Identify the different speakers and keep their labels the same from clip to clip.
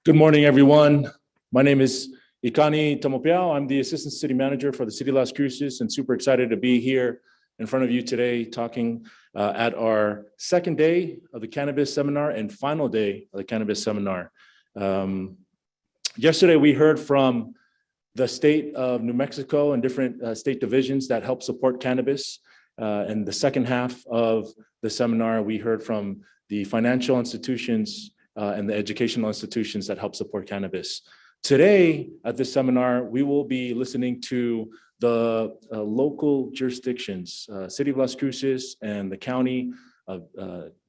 Speaker 1: Good morning, everyone. My name is Ikani Tamopiao. I'm the Assistant City Manager for the City of Las Cruces and super excited to be here in front of you today talking at our second day of the Cannabis Seminar and final day of the Cannabis Seminar. Yesterday, we heard from the state of New Mexico and different state divisions that help support cannabis. In the second half of the seminar, we heard from the financial institutions and the educational institutions that help support cannabis. Today at this seminar, we will be listening to the local jurisdictions, City of Las Cruces and the county of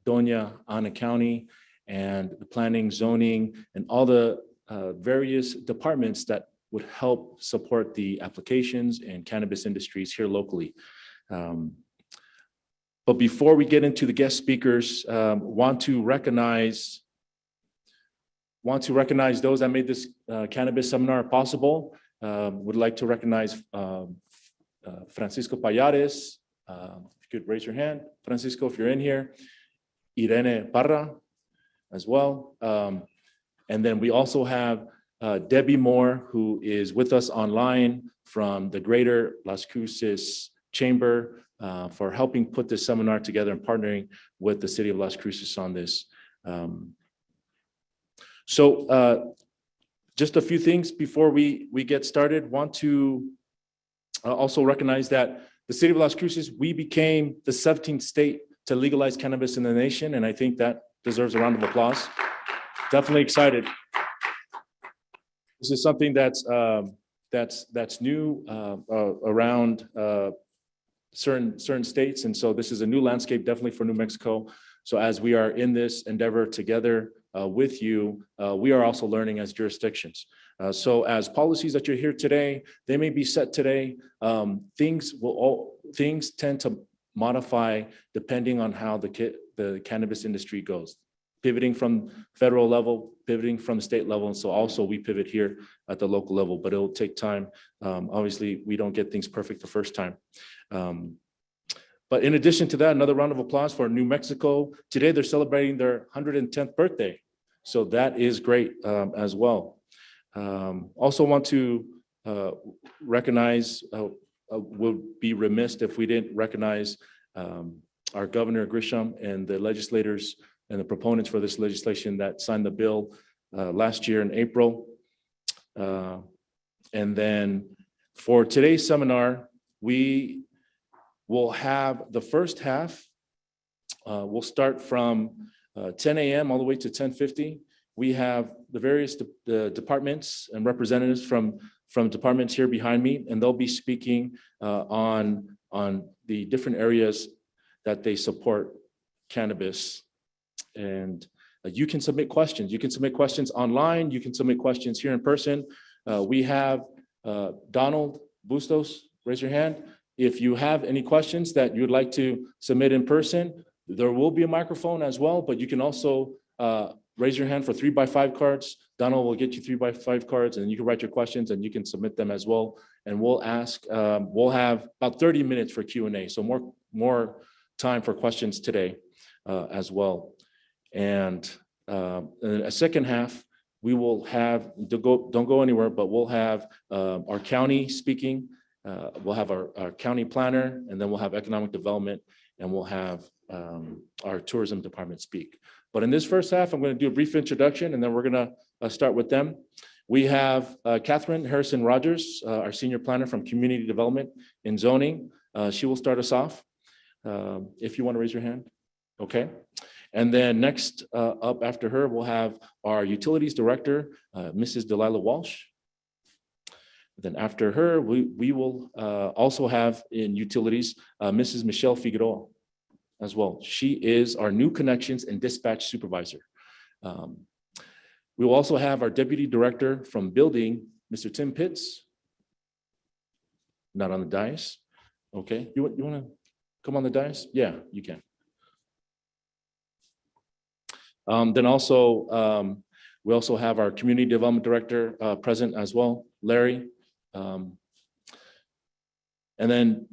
Speaker 1: Doña Ana County, and the planning, zoning, and all the various departments that would help support the applications and cannabis industries here locally. But before we get into the guest speakers, want to recognize those that made this cannabis seminar possible. Would like to recognize Francisco Payares. If you could raise your hand, Francisco, if you're in here. Irene Parra as well. And then we also have Debbie Moore, who is with us online from the Greater Las Cruces Chamber for helping put this seminar together and partnering with the City of Las Cruces on this. So just a few things before we get started. Want to also recognize that the City of Las Cruces, we became the 17th state to legalize cannabis in the nation, and I think that deserves a round of applause. Definitely excited. This is something that's new around certain states, and so this is a new landscape definitely for New Mexico. So as we are in this endeavor together with you, we are also learning as jurisdictions. So as policies that you're here today, they may be set today. Things tend to modify depending on how the cannabis industry goes. Pivoting from federal level, pivoting from the state level. And so also we pivot here at the local level, but it'll take time. Obviously, we don't get things perfect the first time. But in addition to that, another round of applause for New Mexico. Today, they're celebrating their 110th birthday. So that is great as well. Also want to recognize, would be remiss if we didn't recognize our Governor Grisham and the legislators and the proponents for this legislation that signed the bill last year in April. And then for today's seminar, we will have the first half. We'll start from 10 a.m. all the way to 10:50. We have the various departments and representatives from departments here behind me, and they'll be speaking on the different areas that they support cannabis. And you can submit questions. You can submit questions online. You can submit questions here in person. We have Donald Bustos, raise your hand. If you have any questions that you'd like to submit in person, there will be a microphone as well, but you can also raise your hand for 3x5 cards. Donald will get you 3x5 cards and you can write your questions and you can submit them as well. And we'll have about 30 minutes for Q&A. So more time for questions today as well. And in a second half, we will have, don't go anywhere, but we'll have our county speaking. We'll have our county planner, and then we'll have economic development, and we'll have our tourism department speak. But in this first half, I'm going to do a brief introduction, and then we're going to start with them. We have Catherine Harrison Rogers, our senior planner from community development in zoning. She will start us off. If you want to raise your hand. Okay. And then next up after her, we'll have our utilities director, Mrs. Delilah Walsh. Then after her, we will also have in utilities, Mrs. Michelle Figueroa as well. She is our new connections and dispatch supervisor. We will also have our deputy director from building, Mr. Tim Pitts. Not on the dais. Okay, you want to come on the dais? Yeah, you can. Then also, we also have our community development director present as well, Larry. And then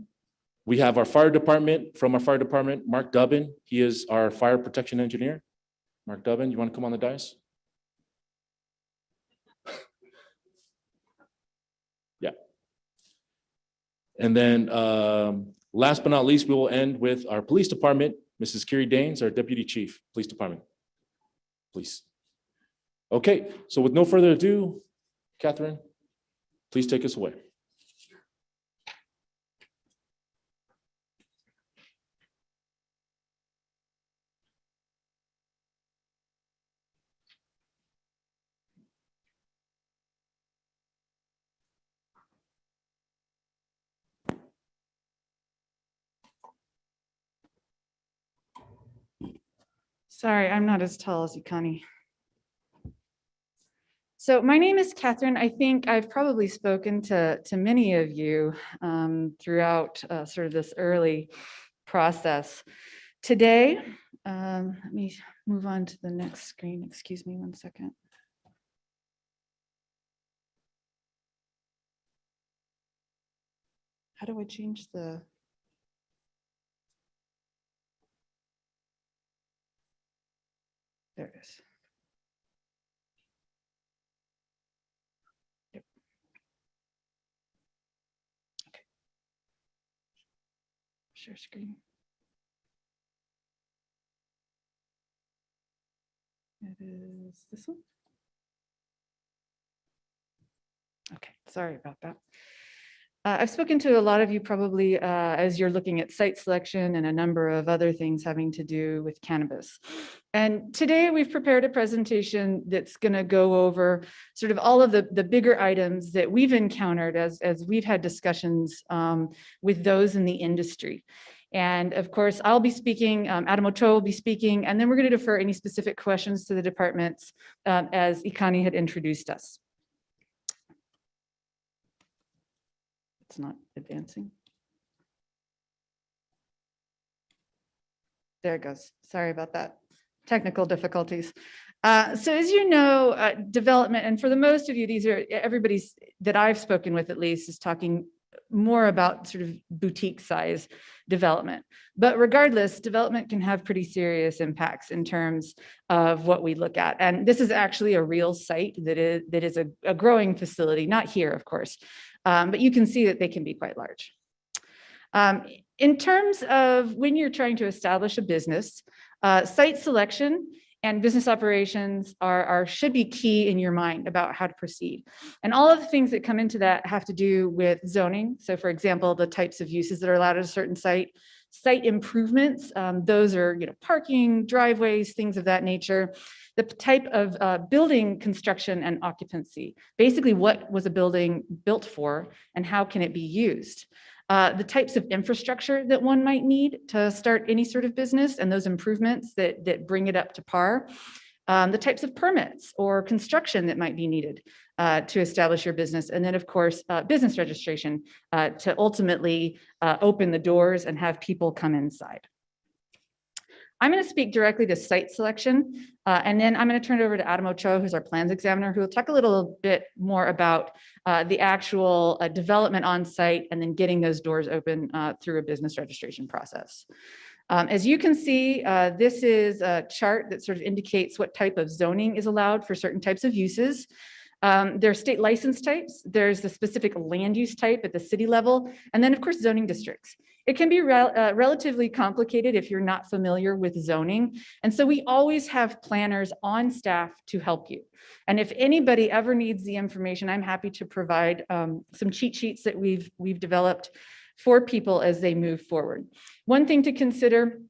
Speaker 1: we have our fire department, from our fire department, Mark Dubbin. He is our fire protection engineer. Mark Dubbin, you want to come on the dais? And then last but not least, we will end with our police department, Mrs. Kiri Daines, our Deputy Chief, Police Department. Please. Okay, so with no further ado, Catherine, please take us away.
Speaker 2: Sorry, I'm not as tall as you, Connie. So my name is Catherine. I think I've probably spoken to many of you throughout sort of this early process. Today, let me move on to the next screen. Excuse me 1 second. How do I change the? There it is. Yep. Okay. Share screen. It is this one. Okay, sorry about that. I've spoken to a lot of you probably as you're looking at site selection and a number of other things having to do with cannabis. And today we've prepared a presentation that's going to go over sort of all of the bigger items that we've encountered as we've had discussions with those in the industry. And of course, I'll be speaking, Adam Ochoa will be speaking, and then we're going to defer any specific questions to the departments as Ikani had introduced us. It's not advancing. There it goes. Sorry about that. Technical difficulties. So as you know, development, and for the most of you, these are everybody's that I've spoken with at least is talking more about sort of boutique size development. But regardless, development can have pretty serious impacts in terms of what we look at. And this is actually a real site that is a growing facility, not here, of course. But you can see that they can be quite large. In terms of when you're trying to establish a business, site selection and business operations should be key in your mind about how to proceed. And all of the things that come into that have to do with zoning. So for example, the types of uses that are allowed at a certain site improvements, those are parking, driveways, things of that nature. The type of building construction and occupancy, basically what was a building built for and how can it be used? The types of infrastructure that one might need to start any sort of business and those improvements that bring it up to par. The types of permits or construction that might be needed to establish your business. And then of course, business registration to ultimately open the doors and have people come inside. I'm going to speak directly to site selection, and then I'm going to turn it over to Adam Ochoa, who's our plans examiner, who will talk a little bit more about the actual development on site and then getting those doors open through a business registration process. As you can see, this is a chart that sort of indicates what type of zoning is allowed for certain types of uses. There are state license types, there's the specific land use type at the city level, and then of course zoning districts. It can be relatively complicated if you're not familiar with zoning. And so we always have planners on staff to help you. And if anybody ever needs the information, I'm happy to provide some cheat sheets that we've developed for people as they move forward. One thing to consider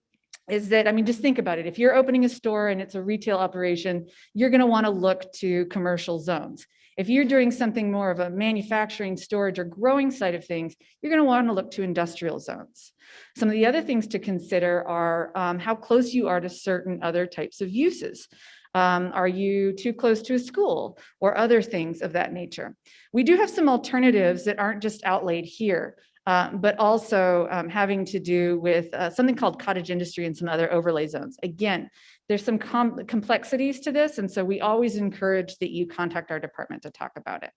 Speaker 2: is that, just think about it. If you're opening a store and it's a retail operation, you're going to want to look to commercial zones. If you're doing something more of a manufacturing, storage, or growing side of things, you're going to want to look to industrial zones. Some of the other things to consider are how close you are to certain other types of uses. Are you too close to a school or other things of that nature? We do have some alternatives that aren't just outlaid here. But also having to do with something called cottage industry and some other overlay zones. Again, there's some complexities to this, and so we always encourage that you contact our department to talk about it.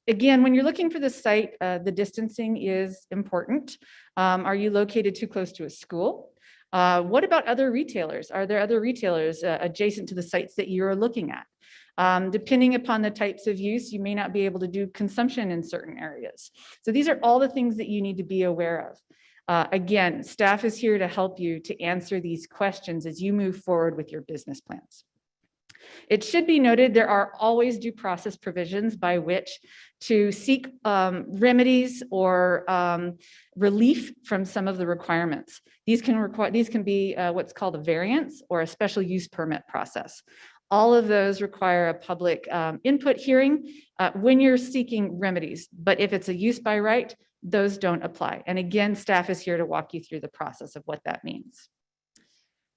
Speaker 2: Again, when you're looking for the site, the distancing is important. Are you located too close to a school? What about other retailers? Are there other retailers adjacent to the sites that you're looking at? Depending upon the types of use, you may not be able to do consumption in certain areas. So these are all the things that you need to be aware of. Again, staff is here to help you to answer these questions as you move forward with your business plans. It should be noted there are always due process provisions by which to seek remedies or relief from some of the requirements. These can be what's called a variance or a special use permit process. All of those require a public input hearing when you're seeking remedies. But if it's a use by right, those don't apply. And again, staff is here to walk you through the process of what that means.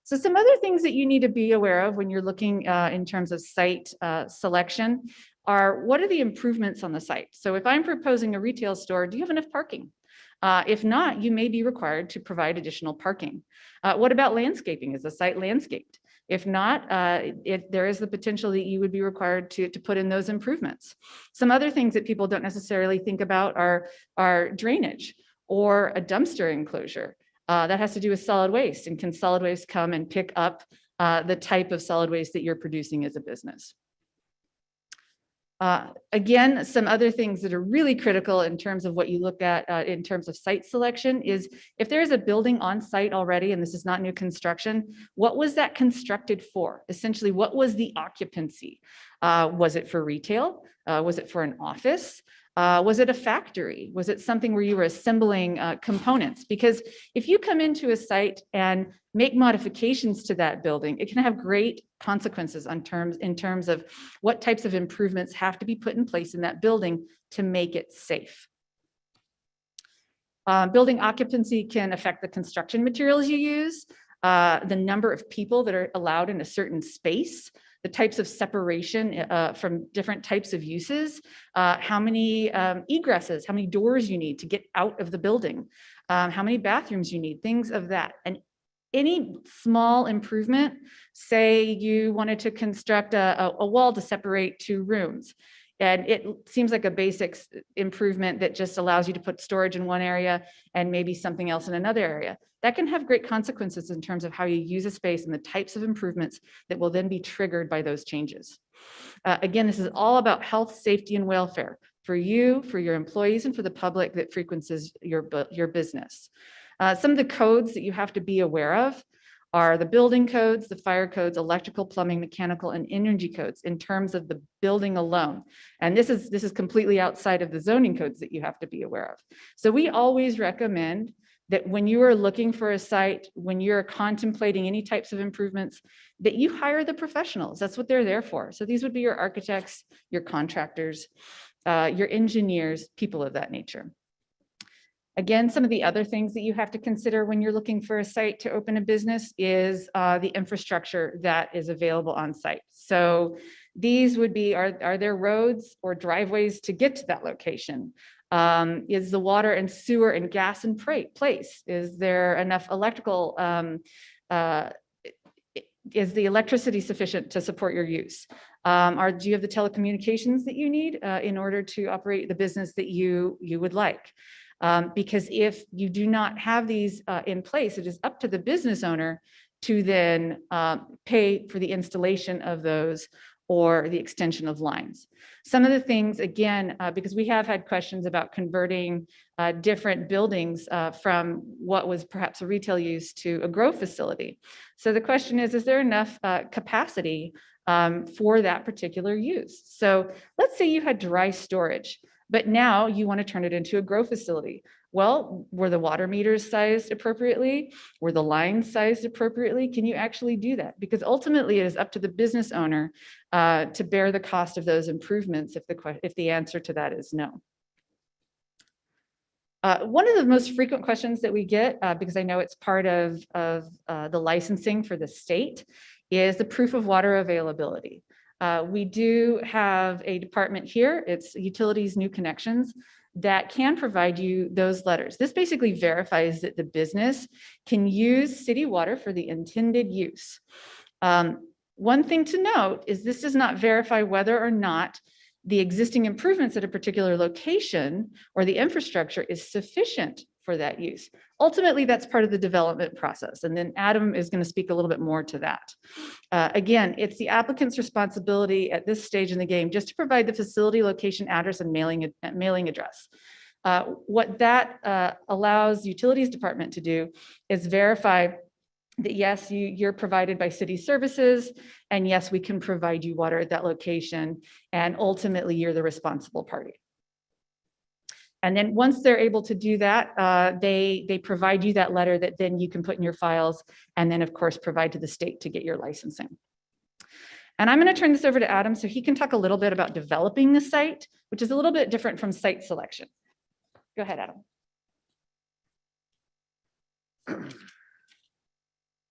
Speaker 2: So some other things that you need to be aware of when you're looking in terms of site selection are, what are the improvements on the site? So if I'm proposing a retail store, do you have enough parking? If not, you may be required to provide additional parking. What about landscaping? Is the site landscaped? If not, there is the potential that you would be required to put in those improvements. Some other things that people don't necessarily think about are drainage or a dumpster enclosure. That has to do with solid waste, and can solid waste come and pick up the type of solid waste that you're producing as a business. Again, some other things that are really critical in terms of what you look at in terms of site selection is, if there is a building on site already, and this is not new construction, what was that constructed for? Essentially, what was the occupancy? Was it for retail? Was it for an office? Was it a factory? Was it something where you were assembling components? Because if you come into a site and make modifications to that building, it can have great consequences in terms of what types of improvements have to be put in place in that building to make it safe. Building occupancy can affect the construction materials you use, the number of people that are allowed in a certain space, the types of separation from different types of uses, how many egresses, how many doors you need to get out of the building, how many bathrooms you need, things of that. And any small improvement, say you wanted to construct a wall to separate two rooms, and it seems like a basic improvement that just allows you to put storage in one area and maybe something else in another area. That can have great consequences in terms of how you use a space and the types of improvements that will then be triggered by those changes. Again, this is all about health, safety, and welfare for you, for your employees, and for the public that frequents your business. Some of the codes that you have to be aware of are the building codes, the fire codes, electrical, plumbing, mechanical, and energy codes in terms of the building alone. And this is completely outside of the zoning codes that you have to be aware of. So we always recommend that when you are looking for a site, when you're contemplating any types of improvements, that you hire the professionals. That's what they're there for. So these would be your architects, your contractors, your engineers, people of that nature. Again, some of the other things that you have to consider when you're looking for a site to open a business is the infrastructure that is available on site. So these would be, are there roads or driveways to get to that location? Is the water and sewer and gas in place? Is there enough electrical, is the electricity sufficient to support your use? Do you have the telecommunications that you need in order to operate the business that you would like? Because if you do not have these in place, it is up to the business owner to then pay for the installation of those or the extension of lines. Some of the things, again, because we have had questions about converting different buildings from what was perhaps a retail use to a grow facility. So the question is there enough capacity for that particular use? So let's say you had dry storage, but now you want to turn it into a grow facility. Well, were the water meters sized appropriately? Were the lines sized appropriately? Can you actually do that? Because ultimately it is up to the business owner to bear the cost of those improvements if the answer to that is no. One of the most frequent questions that we get, because I know it's part of the licensing for the state, is the proof of water availability. We do have a department here, it's Utilities New Connections, that can provide you those letters. This basically verifies that the business can use city water for the intended use. One thing to note is this does not verify whether or not the existing improvements at a particular location or the infrastructure is sufficient for that use. Ultimately, that's part of the development process. And then Adam is going to speak a little bit more to that. Again, it's the applicant's responsibility at this stage in the game just to provide the facility location, address, and mailing address. What that allows utilities department to do is verify that yes, you're provided by city services, and yes, we can provide you water at that location, and ultimately you're the responsible party. And then once they're able to do that, they provide you that letter that then you can put in your files, and then of course provide to the state to get your licensing. And I'm going to turn this over to Adam so he can talk a little bit about developing the site, which is a little bit different from site selection. Go ahead, Adam.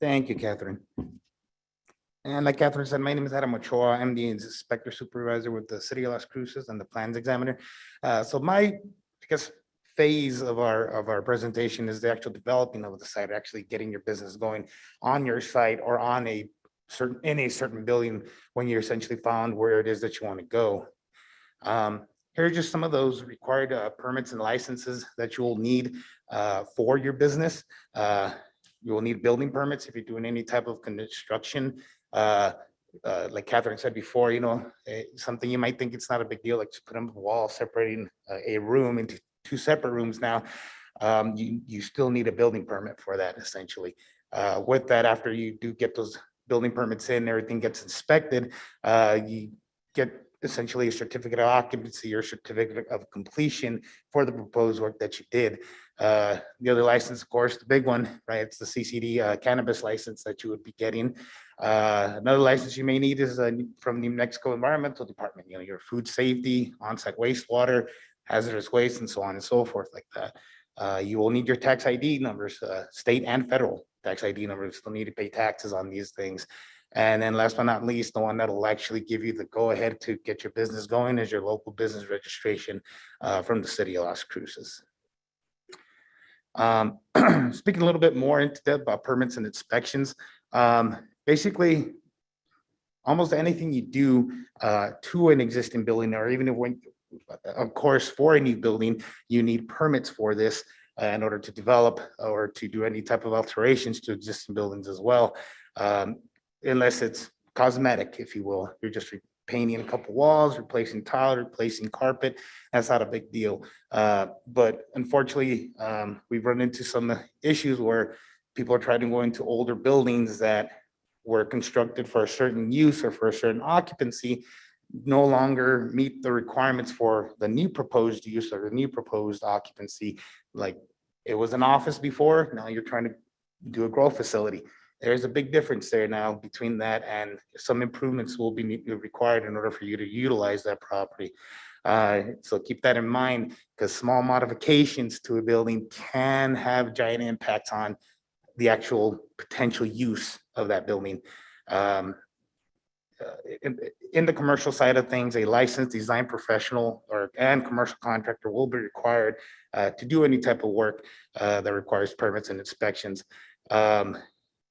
Speaker 3: Thank you, Catherine. And like Catherine said, my name is Adam Ochoa. I'm the inspector supervisor with the City of Las Cruces and the plans examiner. So my, I guess, phase of our presentation is the actual developing of the site, actually getting your business going on your site or on a certain building when you're essentially found where it is that you want to go. Here are just some of those required permits and licenses that you will need for your business. You will need building permits if you're doing any type of construction. Like Catherine said before, something you might think it's not a big deal, like just put up a wall separating a room into two separate rooms now. You still need a building permit for that, essentially. With that, after you do get those building permits in, everything gets inspected, you get essentially a certificate of occupancy or certificate of completion for the proposed work that you did. The other license, of course, the big one, right? It's the CCD cannabis license that you would be getting. Another license you may need is from New Mexico Environmental Department, your food safety, on-site wastewater, hazardous waste, and so on and so forth like that. You will need your tax ID numbers, state and federal tax ID numbers. Still need to pay taxes on these things. And then last but not least, the one that will actually give you the go-ahead to get your business going is your local business registration from the City of Las Cruces. Speaking a little bit more into depth about permits and inspections, basically, almost anything you do to an existing building, or even when, of course, for a new building, you need permits for this in order to develop or to do any type of alterations to existing buildings as well. Unless it's cosmetic, if you will. You're just painting a couple walls, replacing tile, replacing carpet. That's not a big deal. But unfortunately, we've run into some issues where people are trying to go into older buildings that were constructed for a certain use or for a certain occupancy, no longer meet the requirements for the new proposed use or the new proposed occupancy. Like it was an office before, now you're trying to do a grow facility. There's a big difference there now between that, and some improvements will be required in order for you to utilize that property. So keep that in mind, because small modifications to a building can have giant impacts on the actual potential use of that building. In the commercial side of things, a licensed design professional and commercial contractor will be required to do any type of work that requires permits and inspections.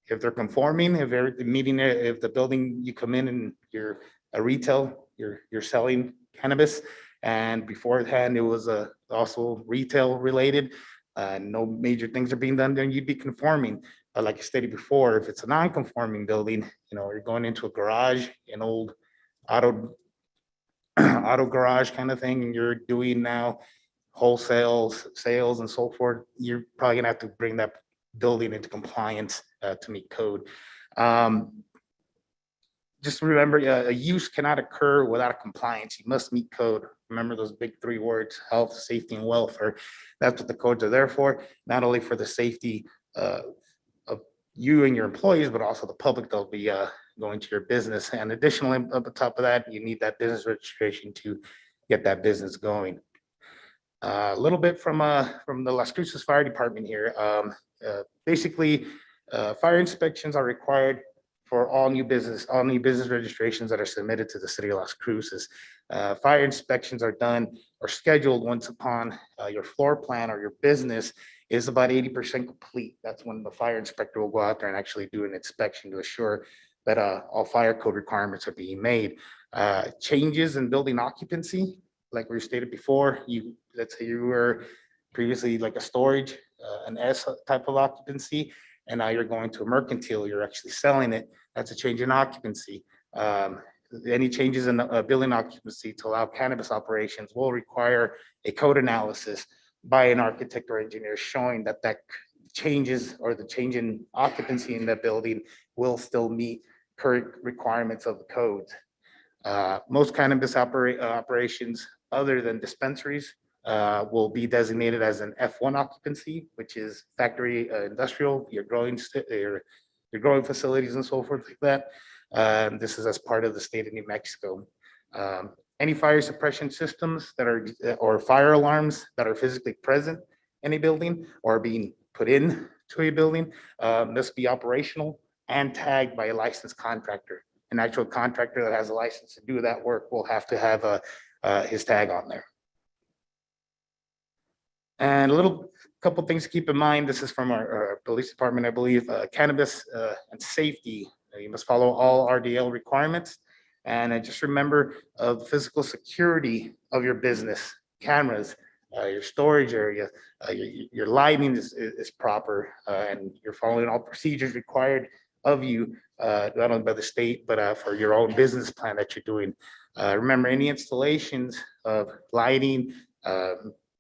Speaker 3: If they're conforming, if they're meeting, if the building you come in and you're a retail, you're selling cannabis, and beforehand it was also retail related, no major things are being done, then you'd be conforming. But like I stated before, if it's a non-conforming building, you're going into a garage, an old auto garage kind of thing, and you're doing now wholesale sales and so forth, you're probably gonna have to bring that building into compliance to meet code. Just remember, a use cannot occur without compliance. You must meet code. Remember those big three words: health, safety, and welfare. That's what the codes are there for, not only for the safety of you and your employees, but also the public that'll be going to your business. And additionally, up the top of that, you need that business registration to get that business going. A little bit from the Las Cruces Fire Department here. Basically, fire inspections are required for all new business registrations that are submitted to the City of Las Cruces. Fire inspections are done or scheduled once upon your floor plan or your business is about 80% complete. That's when the fire inspector will go out there and actually do an inspection to assure that all fire code requirements are being made. Changes in building occupancy, like we stated before, let's say you were previously like a storage an S type of occupancy, and now you're going to a mercantile, you're actually selling it, that's a change in occupancy. Any changes in the building occupancy to allow cannabis operations will require a code analysis by an architect or engineer showing that changes or the change in occupancy in the building will still meet current requirements of the code. Most cannabis operations other than dispensaries will be designated as an F1 occupancy, which is factory industrial, your growing facilities and so forth like that. This is as part of the state of New Mexico. Any fire suppression systems that are or fire alarms that are physically present in a building or being put in to a building must be operational and tagged by a licensed contractor. An actual contractor that has a license to do that work will have to have his tag on there. And a couple things to keep in mind. This is from our police department, I believe. Cannabis and safety. You must follow all RDL requirements. And just remember the physical security of your business, cameras, your storage area, your lighting is proper, and you're following all procedures required of you, not only by the state, but for your own business plan that you're doing. Remember, any installations of lighting,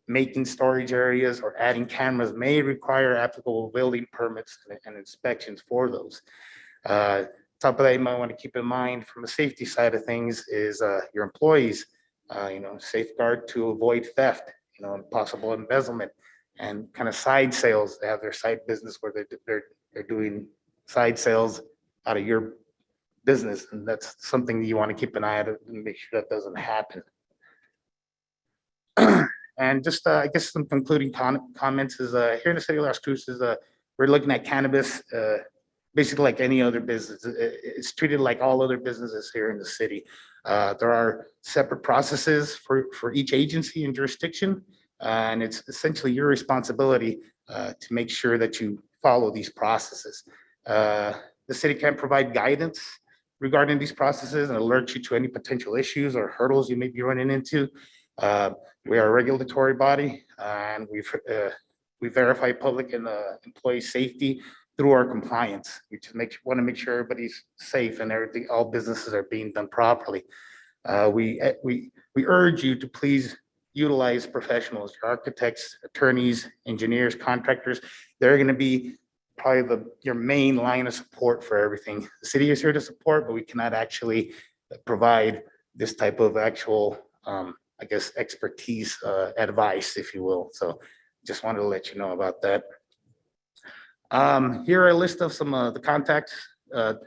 Speaker 3: making storage areas, or adding cameras may require applicable building permits and inspections for those. Top of that, you might want to keep in mind from the safety side of things is your employees, safeguard to avoid theft, and possible embezzlement, and kind of side sales. They have their side business where they're doing side sales out of your business, and that's something that you want to keep an eye on and make sure that doesn't happen. And just I guess some concluding comments is here in the city of Las Cruces, we're looking at cannabis basically like any other business. It's treated like all other businesses here in the city. There are separate processes for each agency and jurisdiction, and it's essentially your responsibility to make sure that you follow these processes. The city can provide guidance regarding these processes and alert you to any potential issues or hurdles you may be running into. We are a regulatory body, and we verify public and employee safety through our compliance. We just want to make sure everybody's safe and everything, all businesses are being done properly. We urge you to please utilize professionals, your architects, attorneys, engineers, contractors. They're going to be probably your main line of support for everything. The city is here to support, but we cannot actually provide this type of actual, I guess, expertise, advice, if you will. So just wanted to let you know about that. Here are a list of some of the contact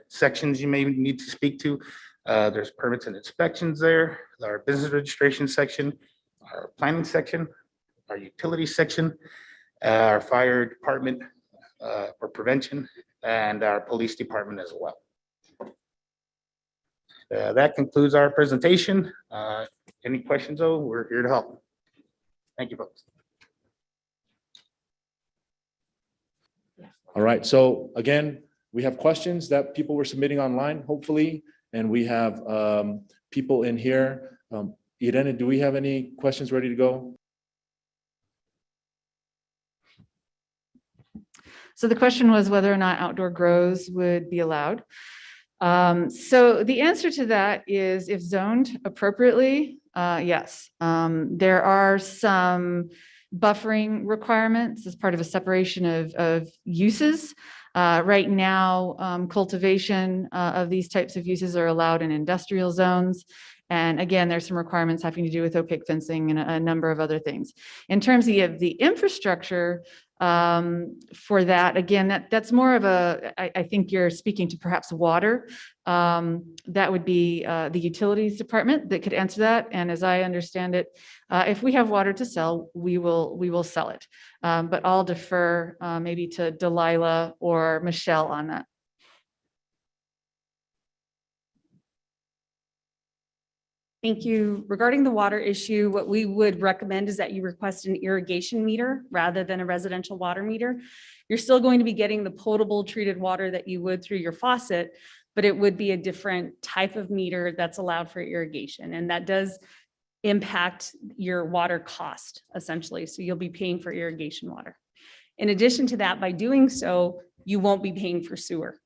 Speaker 3: sections you may need to speak to. There's permits and inspections there, our business registration section, our planning section, our utility section, our fire department for prevention, and our police department as well. That concludes our presentation. Any questions, though? We're here to help. Thank you, folks.
Speaker 1: All right, so again, we have questions that people were submitting online, hopefully, and we have people in here. Irene, do we have any questions ready to go?
Speaker 2: So the question was whether or not outdoor grows would be allowed. So the answer to that is if zoned appropriately, yes. There are some buffering requirements as part of a separation of uses. Right now, cultivation of these types of uses are allowed in industrial zones. And again, there's some requirements having to do with opaque fencing and a number of other things. In terms of the infrastructure for that, again, that's more of I think you're speaking to perhaps water. That would be the utilities department that could answer that. And as I understand it, if we have water to sell, we will sell it. But I'll defer maybe to Delilah or Michelle on that.
Speaker 4: Thank you. Regarding the water issue, what we would recommend is that you request an irrigation meter rather than a residential water meter. You're still going to be getting the potable treated water that you would through your faucet, but it would be a different type of meter that's allowed for irrigation. And that does impact your water cost essentially. So you'll be paying for irrigation water. In addition to that, by doing so, you won't be paying for sewer.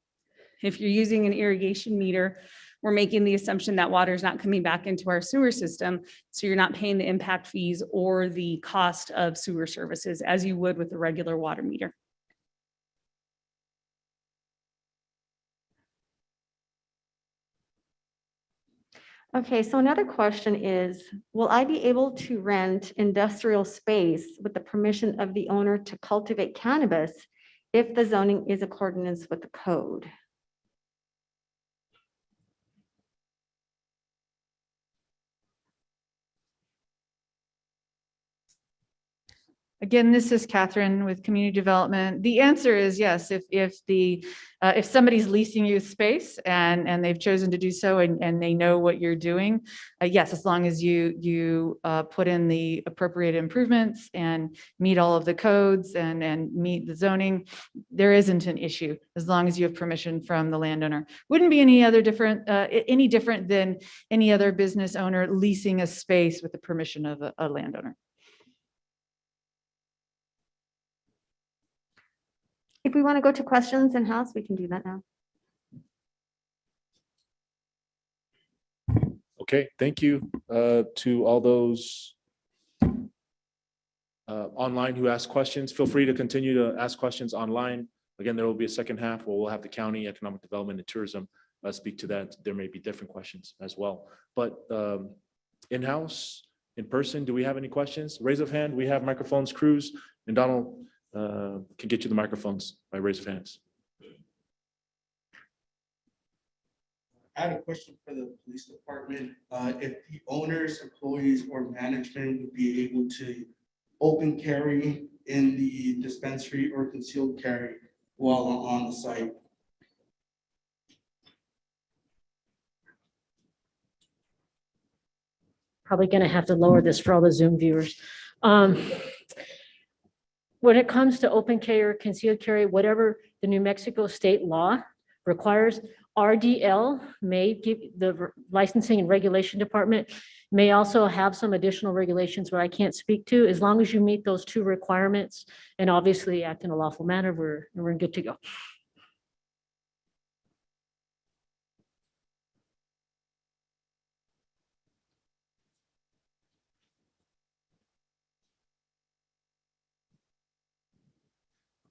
Speaker 4: If you're using an irrigation meter, we're making the assumption that water is not coming back into our sewer system. So you're not paying the impact fees or the cost of sewer services as you would with a regular water meter.
Speaker 5: Okay, so another question is, will I be able to rent industrial space with the permission of the owner to cultivate cannabis if the zoning is accordance with the code?
Speaker 2: Again, this is Catherine with Community Development. The answer is yes. If somebody's leasing you space and they've chosen to do so and they know what you're doing, yes, as long as you put in the appropriate improvements and meet all of the codes and meet the zoning, there isn't an issue as long as you have permission from the landowner. Wouldn't be any different than any other business owner leasing a space with the permission of a landowner.
Speaker 5: If we want to go to questions in-house, we can do that now.
Speaker 1: Okay, thank you to all those online who asked questions. Feel free to continue to ask questions online. Again, there will be a second half where we'll have the county economic development and tourism speak to that. There may be different questions as well. But in-house, in person, do we have any questions? Raise of hand. We have microphones. Cruz and Donald can get you the microphones by raise of hands.
Speaker 6: I had a question for the police department. If the owners, employees, or management would be able to open carry in the dispensary or concealed carry while on the site.
Speaker 7: Probably going to have to lower this for all the Zoom viewers. When it comes to open carry or concealed carry, whatever the New Mexico state law requires, RDL may give the licensing and regulation department may also have some additional regulations where I can't speak to. As long as you meet those two requirements and obviously act in a lawful manner, we're good to go.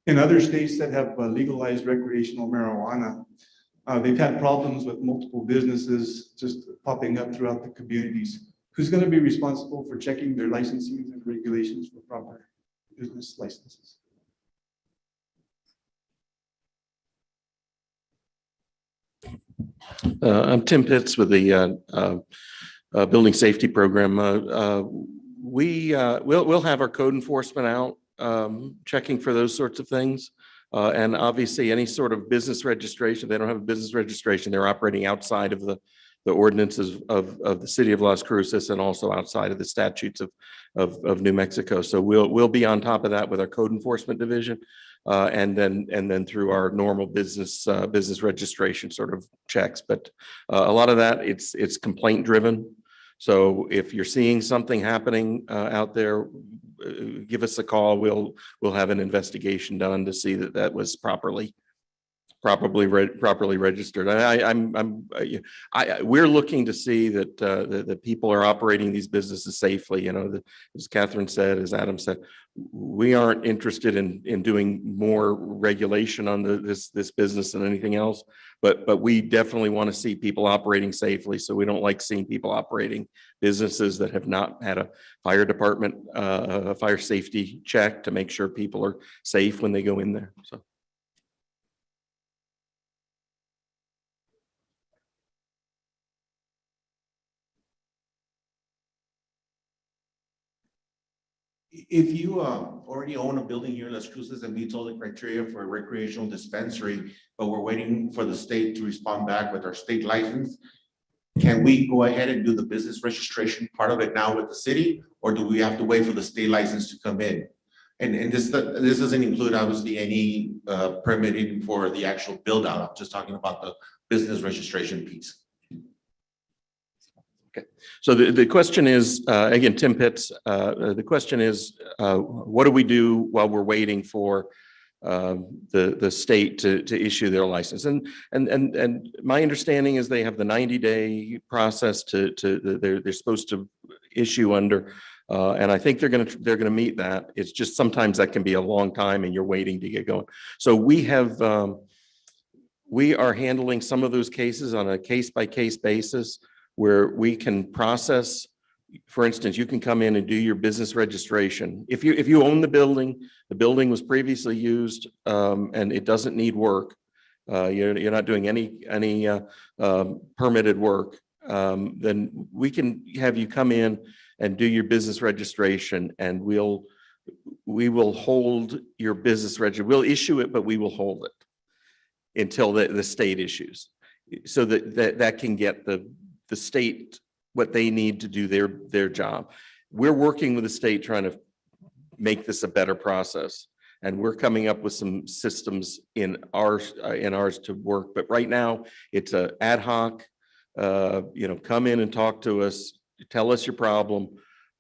Speaker 8: In other states that have legalized recreational marijuana, they've had problems with multiple businesses just popping up throughout the communities. Who's going to be responsible for checking their licensing and regulations for proper business licenses?
Speaker 9: I'm Tim Pitts with the Building Safety Program. We'll have our code enforcement out checking for those sorts of things. And obviously any sort of business registration, they don't have a business registration. They're operating outside of the ordinances of the city of Las Cruces and also outside of the statutes of New Mexico. So we'll be on top of that with our code enforcement division. And then through our normal business registration sort of checks. But a lot of that, it's complaint driven. So if you're seeing something happening out there, give us a call. We'll have an investigation done to see that that was properly registered. We're looking to see that people are operating these businesses safely. You know, as Catherine said, as Adam said, we aren't interested in doing more regulation on this business than anything else. But we definitely want to see people operating safely. So we don't like seeing people operating businesses that have not had a fire department, a fire safety check to make sure people are safe when they go in there. So.
Speaker 10: If you already own a building here in Las Cruces that meets all the criteria for a recreational dispensary, but we're waiting for the state to respond back with our state license, can we go ahead and do the business registration part of it now with the city, or do we have to wait for the state license to come in? And this doesn't include obviously any permitting for the actual build out. I'm just talking about the business registration piece.
Speaker 9: So the question is, again, Tim Pitts, the question is, what do we do while we're waiting for the state to issue their license? And my understanding is they have the 90-day process they're supposed to issue under. And I think they're gonna meet that. It's just sometimes that can be a long time and you're waiting to get going. So we are handling some of those cases on a case-by-case basis where we can process. For instance, you can come in and do your business registration. If you own the building was previously used, and it doesn't need work, you're not doing any permitted work, then we can have you come in and do your business registration, and we will hold your business register. We'll issue it, but we will hold it until the state issues, so that can get the state what they need to do their job. We're working with the state trying to make this a better process, and we're coming up with some systems in ours to work. But right now, it's a ad hoc. Come in and talk to us, tell us your problem,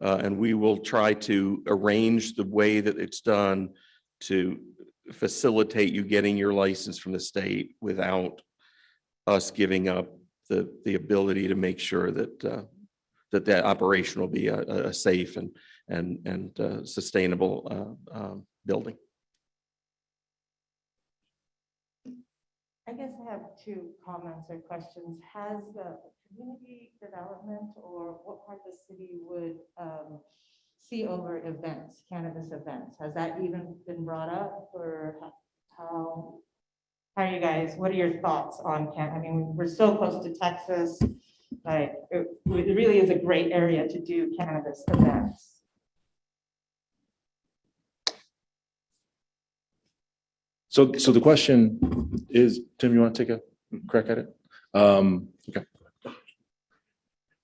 Speaker 9: and we will try to arrange the way that it's done to facilitate you getting your license from the state without us giving up the ability to make sure that that operation will be a safe and sustainable building.
Speaker 11: I guess I have two comments or questions. Has community development or what part of the city would see over events, cannabis events? Has that even been brought up, or how are you guys, what are your thoughts on I mean, we're so close to Texas, like it really is a great area to do cannabis events.
Speaker 1: So the question is, Tim, you want to take a crack at it? Okay.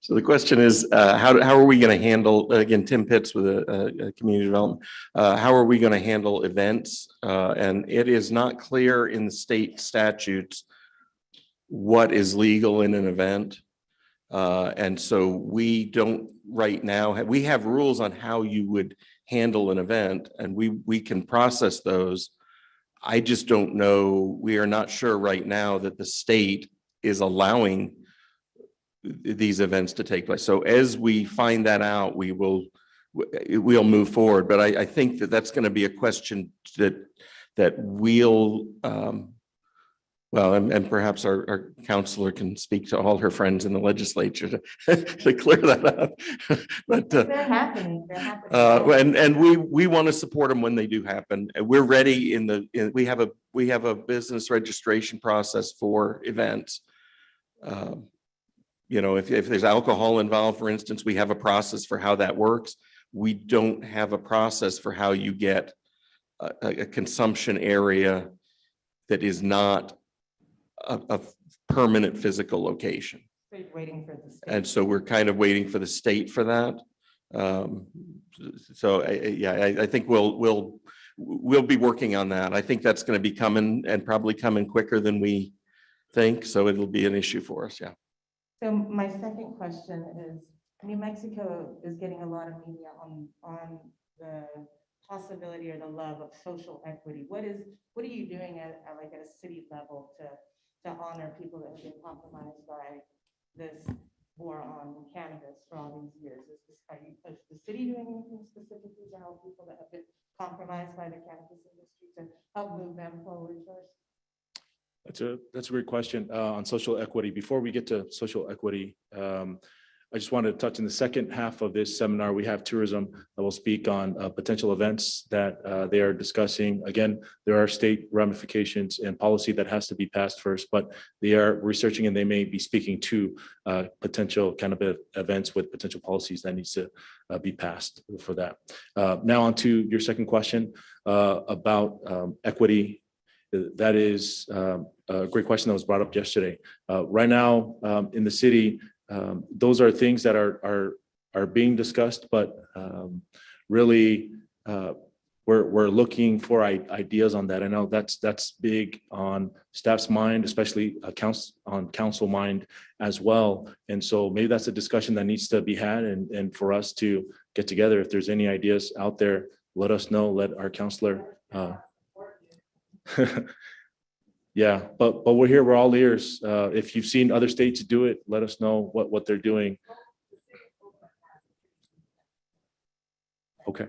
Speaker 9: So the question is, how are we going to handle, again, Tim Pitts with a community development, how are we going to handle events? And it is not clear in the state statutes what is legal in an event. And so we don't right now, we have rules on how you would handle an event, and we can process those. I just don't know, we are not sure right now that the state is allowing these events to take place. So as we find that out, we'll move forward. But I think that's going to be a question that we'll, and perhaps our counselor can speak to all her friends in the legislature to clear that up. But
Speaker 11: They're happening. They're happening.
Speaker 9: And we want to support them when they do happen. We're ready we have a business registration process for events. If there's alcohol involved, for instance, we have a process for how that works. We don't have a process for how you get a consumption area that is not a permanent physical location.
Speaker 11: So you're waiting for the state.
Speaker 9: And so we're kind of waiting for the state for that. I think we'll be working on that. I think that's going to be coming, and probably coming quicker than we think. So it'll be an issue for us. Yeah.
Speaker 11: So my second question is, New Mexico is getting a lot of media on the possibility or the love of social equity. What are you doing at a city level to honor people that have been compromised by this war on cannabis for all these years? Is the city doing anything specifically to help people that have been compromised by the cannabis industry to help move them forward first?
Speaker 1: That's a great question on social equity. Before we get to social equity, I just wanted to touch in the second half of this seminar. We have tourism that will speak on potential events that they are discussing. Again, there are state ramifications and policy that has to be passed first, but they are researching and they may be speaking to potential cannabis events with potential policies that needs to be passed for that. Now on to your second question about equity. That is a great question that was brought up yesterday. Right now in the city, those are things that are being discussed, but really we're looking for ideas on that. I know that's big on staff's mind, especially council mind as well. And so maybe that's a discussion that needs to be had and for us to get together. If there's any ideas out there, let us know, let our counselor. Yeah, but we're here, we're all ears. If you've seen other states do it, let us know what they're doing. Okay.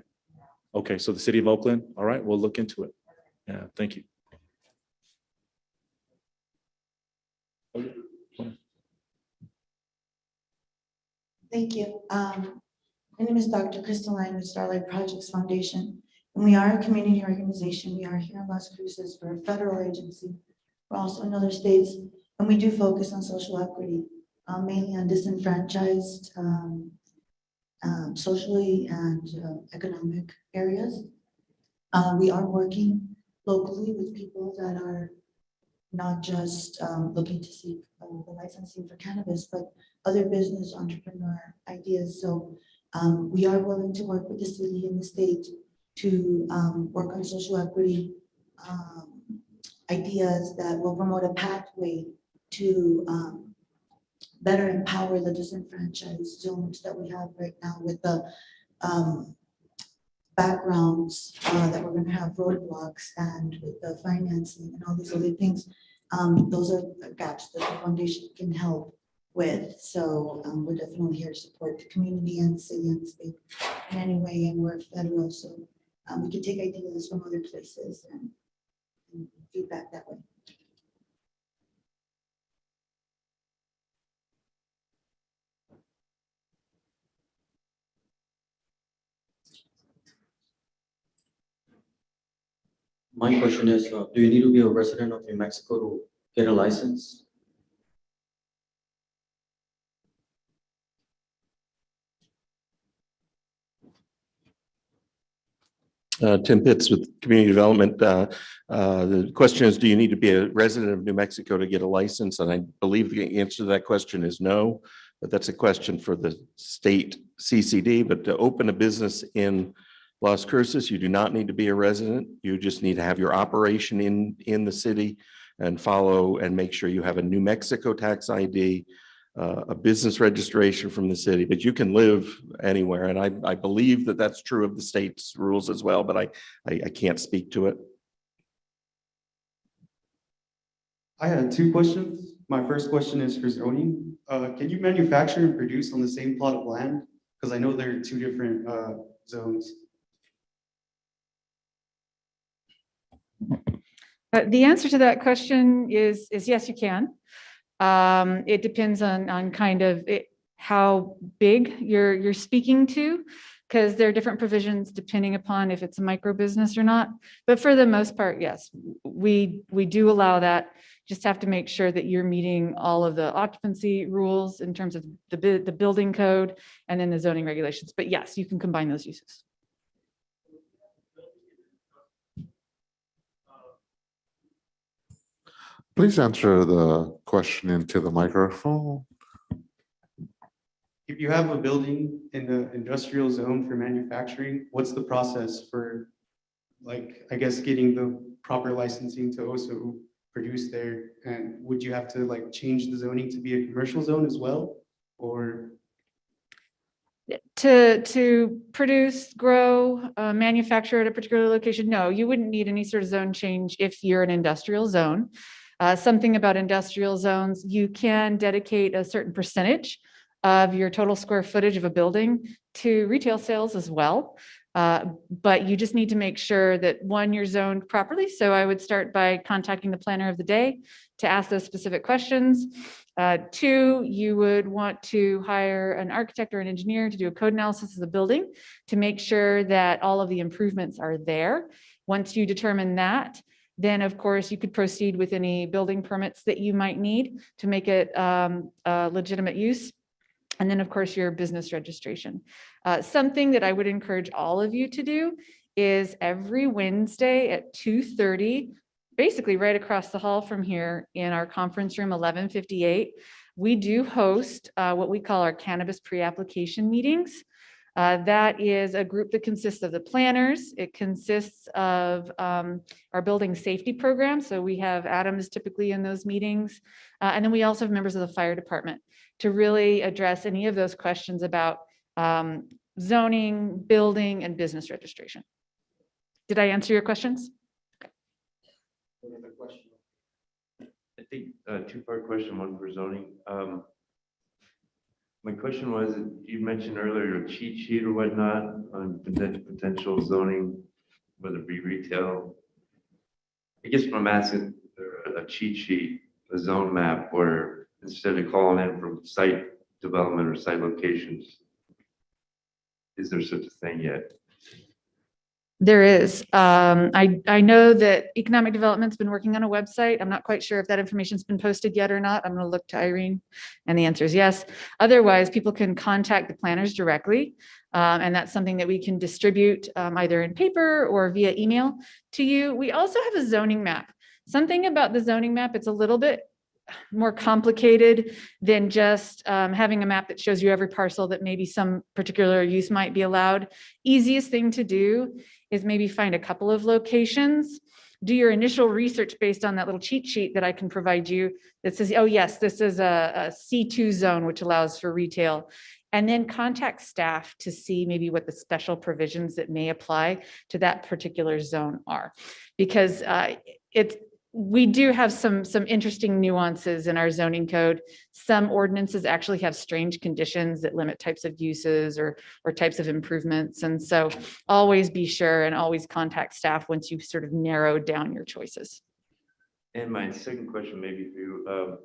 Speaker 1: Okay, so the city of Oakland, all right, we'll look into it. Yeah, thank you.
Speaker 12: Thank you. My name is Dr. Crystalline with Starlight Projects Foundation, and we are a community organization. We are here in Las Cruces. We're a federal agency. We're also in other states, and we do focus on social equity, mainly on disenfranchised, socially and economic areas. We are working locally with people that are not just looking to seek the licensing for cannabis, but other business entrepreneur ideas. So we are willing to work with the city and the state to work on social equity ideas that will promote a pathway to better empower the disenfranchised zones that we have right now with the backgrounds that we're going to have roadblocks and with the financing and all these other things. Those are the gaps that the foundation can help with. So we're definitely here to support the community and the city and the state in any way, and we're federal, so we can take ideas from other places and feedback that way.
Speaker 13: My question is, do you need to be a resident of New Mexico to get a license?
Speaker 9: Tim Pitts with Community Development. The question is, do you need to be a resident of New Mexico to get a license? And I believe the answer to that question is no, but that's a question for the state CCD. But to open a business in Las Cruces, you do not need to be a resident. You just need to have your operation in the city and follow and make sure you have a New Mexico tax ID, a business registration from the city, but you can live anywhere. And I believe that that's true of the state's rules as well, but I can't speak to it.
Speaker 14: I had two questions. My first question is for zoning. Can you manufacture and produce on the same plot of land? Because I know there are two different zones.
Speaker 2: The answer to that question is yes, you can. It depends on kind of how big you're speaking to, because there are different provisions depending upon if it's a micro business or not. But for the most part, yes, we do allow that. Just have to make sure that you're meeting all of the occupancy rules in terms of the building code and then the zoning regulations. But yes, you can combine those uses.
Speaker 15: Please answer the question into the microphone.
Speaker 14: If you have a building in the industrial zone for manufacturing, what's the process for, like, I guess, getting the proper licensing to also produce there? And would you have to like change the zoning to be a commercial zone as well? Or
Speaker 2: to produce, grow, manufacture at a particular location? No, you wouldn't need any sort of zone change if you're an industrial zone. Something about industrial zones, you can dedicate a certain percentage of your total square footage of a building to retail sales as well. But you just need to make sure that one, you're zoned properly. So I would start by contacting the planner of the day to ask those specific questions. Two, you would want to hire an architect or an engineer to do a code analysis of the building to make sure that all of the improvements are there. Once you determine that, then of course you could proceed with any building permits that you might need to make it a legitimate use. And then of course your business registration. Something that I would encourage all of you to do is every Wednesday at 2:30, basically right across the hall from here in our conference room 1158, we do host what we call our cannabis pre-application meetings. That is a group that consists of the planners. It consists of our building safety program. So we have Adams typically in those meetings. And then we also have members of the fire department to really address any of those questions about zoning, building, and business registration. Did I answer your questions?
Speaker 16: Another question. I think a two-part question, one for zoning. My question was, you mentioned earlier a cheat sheet or whatnot on potential zoning, whether it be retail. I guess what I'm asking, a cheat sheet, a zone map, where instead of calling in from site development or site locations, is there such a thing yet?
Speaker 2: There is. I know that economic development's been working on a website. I'm not quite sure if that information's been posted yet or not. I'm going to look to Irene, and the answer is yes. Otherwise, people can contact the planners directly. And that's something that we can distribute either in paper or via email to you. We also have a zoning map. Something about the zoning map, it's a little bit more complicated than just having a map that shows you every parcel that maybe some particular use might be allowed. Easiest thing to do is maybe find a couple of locations, do your initial research based on that little cheat sheet that I can provide you that says, oh yes, this is a C2 zone, which allows for retail. And then contact staff to see maybe what the special provisions that may apply to that particular zone are. Because we do have some interesting nuances in our zoning code. Some ordinances actually have strange conditions that limit types of uses or types of improvements. And so always be sure and always contact staff once you've sort of narrowed down your choices.
Speaker 16: And my second question maybe for you,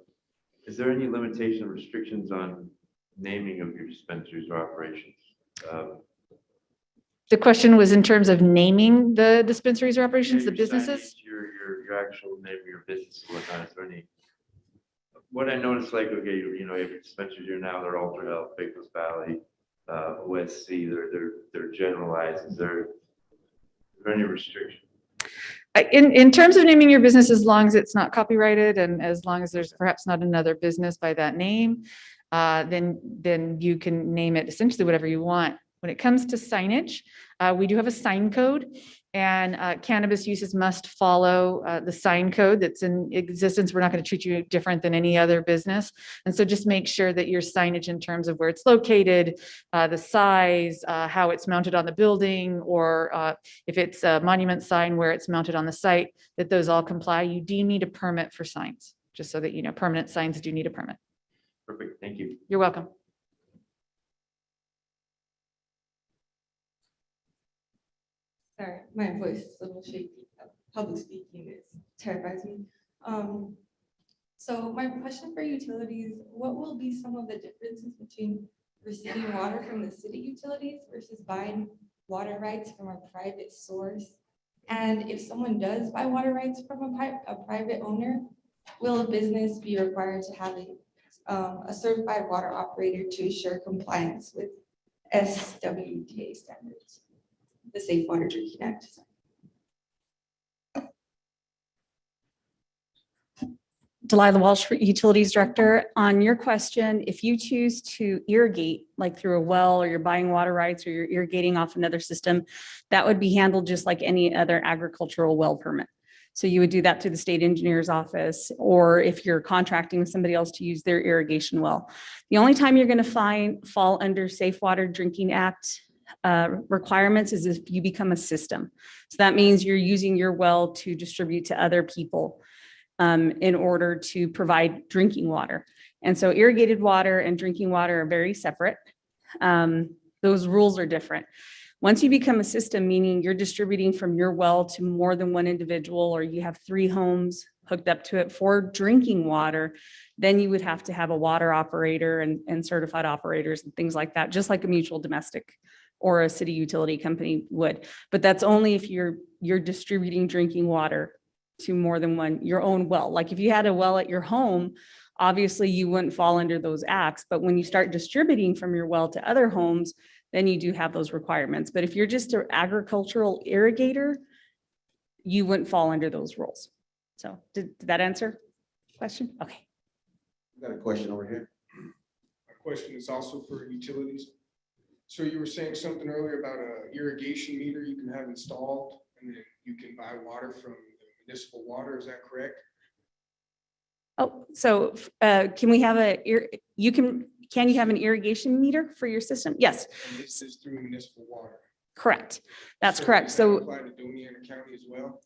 Speaker 16: is there any limitation or restrictions on naming of your dispensaries or operations?
Speaker 2: The question was in terms of naming the dispensaries or operations, the
Speaker 16: Your
Speaker 2: businesses?
Speaker 16: signage, your actual name of your business and whatnot, is there any? What I noticed, like, okay, you know, your dispensaries here now, they're Ultra Health, Pecos Valley, OSC, they're generalized. Is there any restriction?
Speaker 2: In terms of naming your business, as long as it's not copyrighted and as long as there's perhaps not another business by that name, then you can name it essentially whatever you want. When it comes to signage, we do have a sign code, and cannabis uses must follow the sign code that's in existence. We're not going to treat you different than any other business. And so just make sure that your signage in terms of where it's located, the size, how it's mounted on the building, or if it's a monument sign where it's mounted on the site, that those all comply. You do need a permit for signs, just so that you know, permanent signs do need a permit.
Speaker 16: Perfect, thank you.
Speaker 2: You're welcome.
Speaker 17: Sorry, my voice is a little shaky. Public speaking terrifies me. So my question for utilities, what will be some of the differences between receiving water from the city utilities versus buying water rights from a private source? And if someone does buy water rights from a private owner, will a business be required to have a certified water operator to assure compliance with SWDA standards? The Safe Water Drinking Act.
Speaker 4: Delilah Walsh, Utilities Director. On your question, if you choose to irrigate, like through a well, or you're buying water rights, or you're irrigating off another system, that would be handled just like any other agricultural well permit. So you would do that through the state engineer's office, or if you're contracting with somebody else to use their irrigation well. The only time you're going to fall under Safe Water Drinking Act requirements is if you become a system. So that means you're using your well to distribute to other people in order to provide drinking water. And so irrigated water and drinking water are very separate. Those rules are different. Once you become a system, meaning you're distributing from your well to more than one individual, or you have 3 homes hooked up to it for drinking water, then you would have to have a water operator and certified operators and things like that, just like a mutual domestic or a city utility company would. But that's only if you're distributing drinking water to more than one, your own well. Like if you had a well at your home, obviously you wouldn't fall under those acts. But when you start distributing from your well to other homes, then you do have those requirements. But if you're just an agricultural irrigator, you wouldn't fall under those rules. So did that answer the question? Okay.
Speaker 10: Got a question over here.
Speaker 18: My question is also for utilities. So you were saying something earlier about a irrigation meter you can have installed, and then you can buy water from the municipal water, is that correct?
Speaker 4: Oh, so can we have can you have an irrigation meter for your system? Yes,
Speaker 18: And this is through municipal water.
Speaker 4: correct. That's
Speaker 18: So
Speaker 4: correct.
Speaker 18: does that
Speaker 4: So
Speaker 18: apply to Domiana County as well?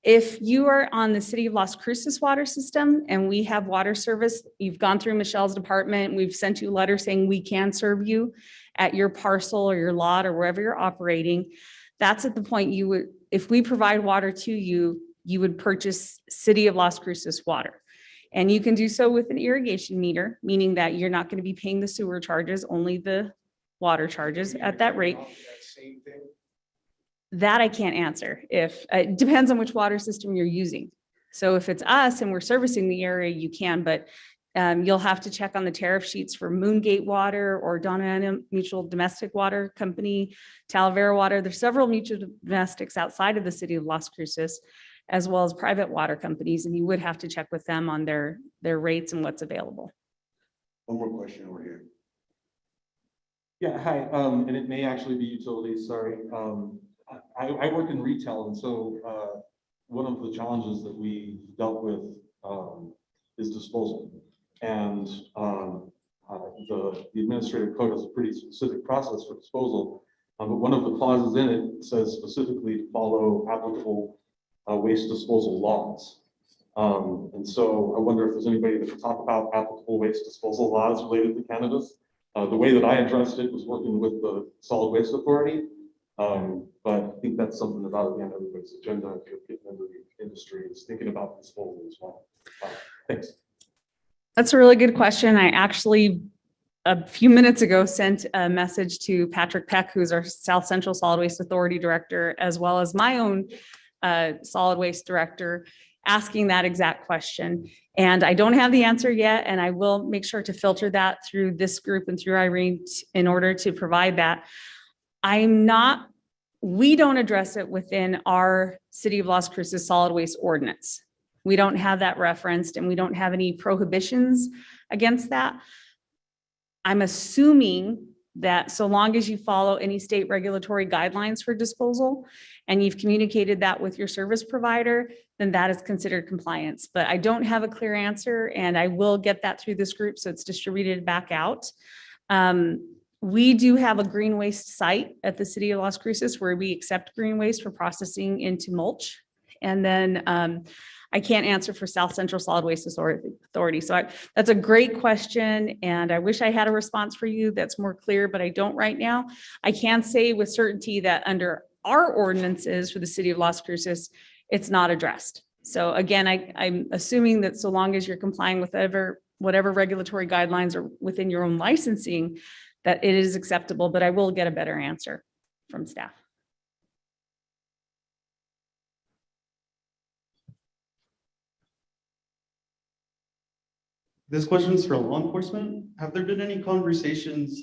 Speaker 4: if you are on the City of Las Cruces water system and we have water service, you've gone through Michelle's department, we've sent you a letter saying we can serve you at your parcel or your lot or wherever you're operating, that's at the point you would, if we provide water to you, you would purchase City of Las Cruces water. And you can do so with an irrigation meter, meaning that you're not going to be paying the sewer charges, only the water charges at that rate.
Speaker 18: That same thing?
Speaker 4: That I can't answer. If, it depends on which water system you're using. So if it's us and we're servicing the area, you can, but you'll have to check on the tariff sheets for Moongate Water or Domiana Mutual Domestic Water Company, Talavera Water. There's several mutual domestics outside of the city of Las Cruces, as well as private water companies, and you would have to check with them on their rates and what's available.
Speaker 19: One more question over here.
Speaker 20: Yeah, hi, and it may actually be utilities, sorry. I work in retail, and so one of the challenges that we dealt with is disposal. And the administrative code has a pretty specific process for disposal, but one of the clauses in it says specifically to follow applicable waste disposal laws. And so I wonder if there's anybody that can talk about applicable waste disposal laws related to cannabis. The way that I addressed it was working with the Solid Waste Authority. But I think that's something about, again, everybody's agenda, if you're getting into the industry, is thinking about disposal as well. Thanks.
Speaker 4: That's a really good question. I actually, a few minutes ago, sent a message to Patrick Peck, who's our South Central Solid Waste Authority Director, as well as my own Solid Waste Director, asking that exact question. And I don't have the answer yet, and I will make sure to filter that through this group and through Irene in order to provide that. We don't address it within our City of Las Cruces solid waste ordinance. We don't have that referenced, and we don't have any prohibitions against that. I'm assuming that so long as you follow any state regulatory guidelines for disposal and you've communicated that with your service provider, then that is considered compliance. But I don't have a clear answer, and I will get that through this group so it's distributed back out. We do have a green waste site at the City of Las Cruces where we accept green waste for processing into mulch. And then I can't answer for South Central Solid Waste Authority. So that's a great question, and I wish I had a response for you that's more clear, but I don't right now. I can say with certainty that under our ordinances for the City of Las Cruces, it's not addressed. So again, I'm assuming that so long as you're complying with whatever regulatory guidelines are within your own licensing, that it is acceptable, but I will get a better answer from staff.
Speaker 14: This question is for law enforcement. Have there been any conversations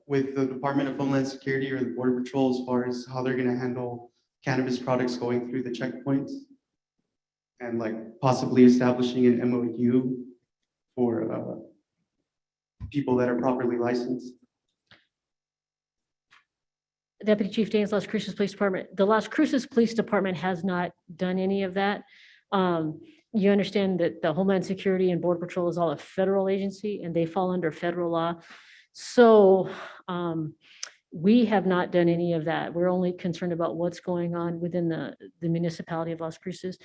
Speaker 14: with the Department of Homeland Security or the Border Patrol as far as how they're going to handle cannabis products going through the checkpoints? And like possibly establishing an MOU for people that are properly licensed?
Speaker 7: Deputy Chief Danes, Las Cruces Police Department. The Las Cruces Police Department has not done any of that. You understand that the Homeland Security and Border Patrol is all a federal agency and they fall under federal law. So we have not done any of that. We're only concerned about what's going on within the municipality of Las Cruces.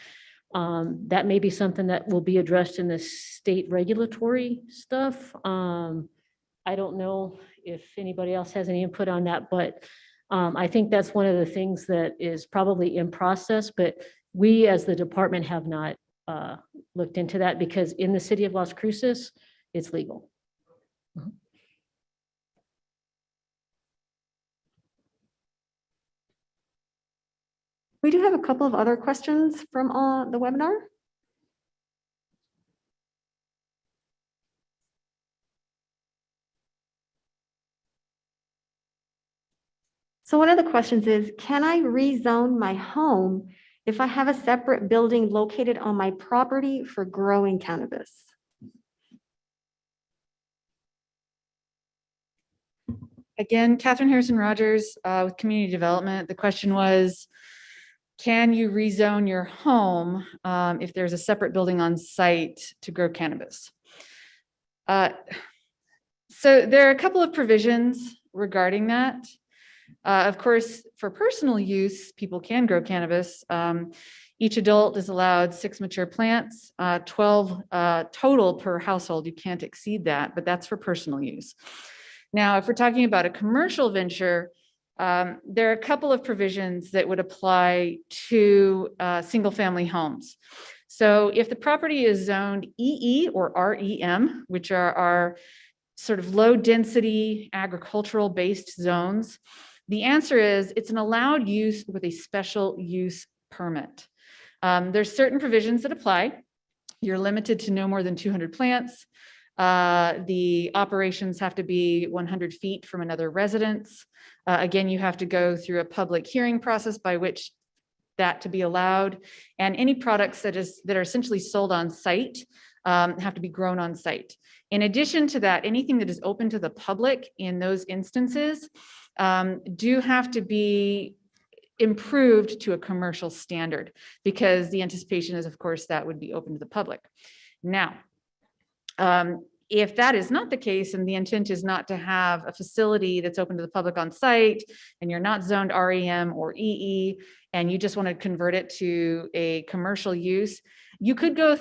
Speaker 7: That may be something that will be addressed in the state regulatory stuff. I don't know if anybody else has any input on that, but I think that's one of the things that is probably in process, but we as the department have not looked into that because in the city of Las Cruces, it's legal.
Speaker 5: We do have a couple of other questions from the webinar. So one of the questions is, can I rezone my home if I have a separate building located on my property for growing cannabis?
Speaker 2: Again, Catherine Harrison Rogers with Community Development. The question was, can you rezone your home if there's a separate building on site to grow cannabis? So there are a couple of provisions regarding that. Of course, for personal use, people can grow cannabis. Each adult is allowed 6 mature plants, 12 total per household. You can't exceed that, but that's for personal use. Now, if we're talking about a commercial venture, there are a couple of provisions that would apply to single-family homes. So if the property is zoned EE or REM, which are our sort of low-density agricultural-based zones, the answer is it's an allowed use with a special use permit. There's certain provisions that apply. You're limited to no more than 200 plants. The operations have to be 100 feet from another residence. Again, you have to go through a public hearing process by which that to be allowed. And any products that are essentially sold on site have to be grown on site. In addition to that, anything that is open to the public in those instances do have to be improved to a commercial standard, because the anticipation is, of course, that would be open to the public. Now, if that is not the case and the intent is not to have a facility that's open to the public on site and you're not zoned REM or EE and you just want to convert it to a commercial use, you could go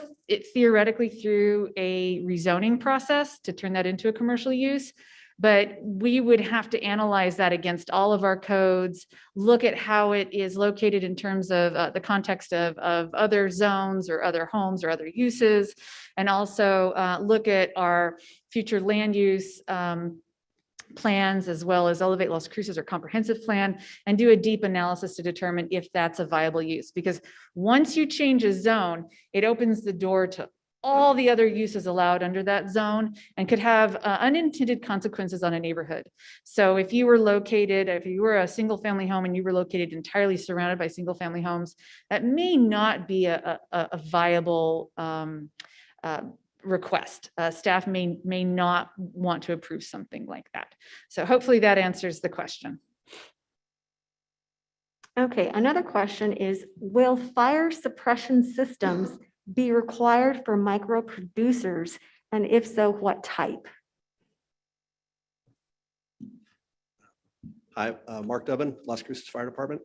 Speaker 2: theoretically through a rezoning process to turn that into a commercial use. But we would have to analyze that against all of our codes, look at how it is located in terms of the context of other zones or other homes or other uses, and also look at our future land use plans, as well as Elevate Las Cruces or comprehensive plan, and do a deep analysis to determine if that's a viable use. Because once you change a zone, it opens the door to all the other uses allowed under that zone and could have unintended consequences on a neighborhood. So if you were a single family home and you were located entirely surrounded by single family homes, that may not be a viable request. Staff may not want to approve something like that. So hopefully that answers the question.
Speaker 5: Okay, another question is, will fire suppression systems be required for micro producers? And if so, what type?
Speaker 21: Hi, Mark Dubbin, Las Cruces Fire Department.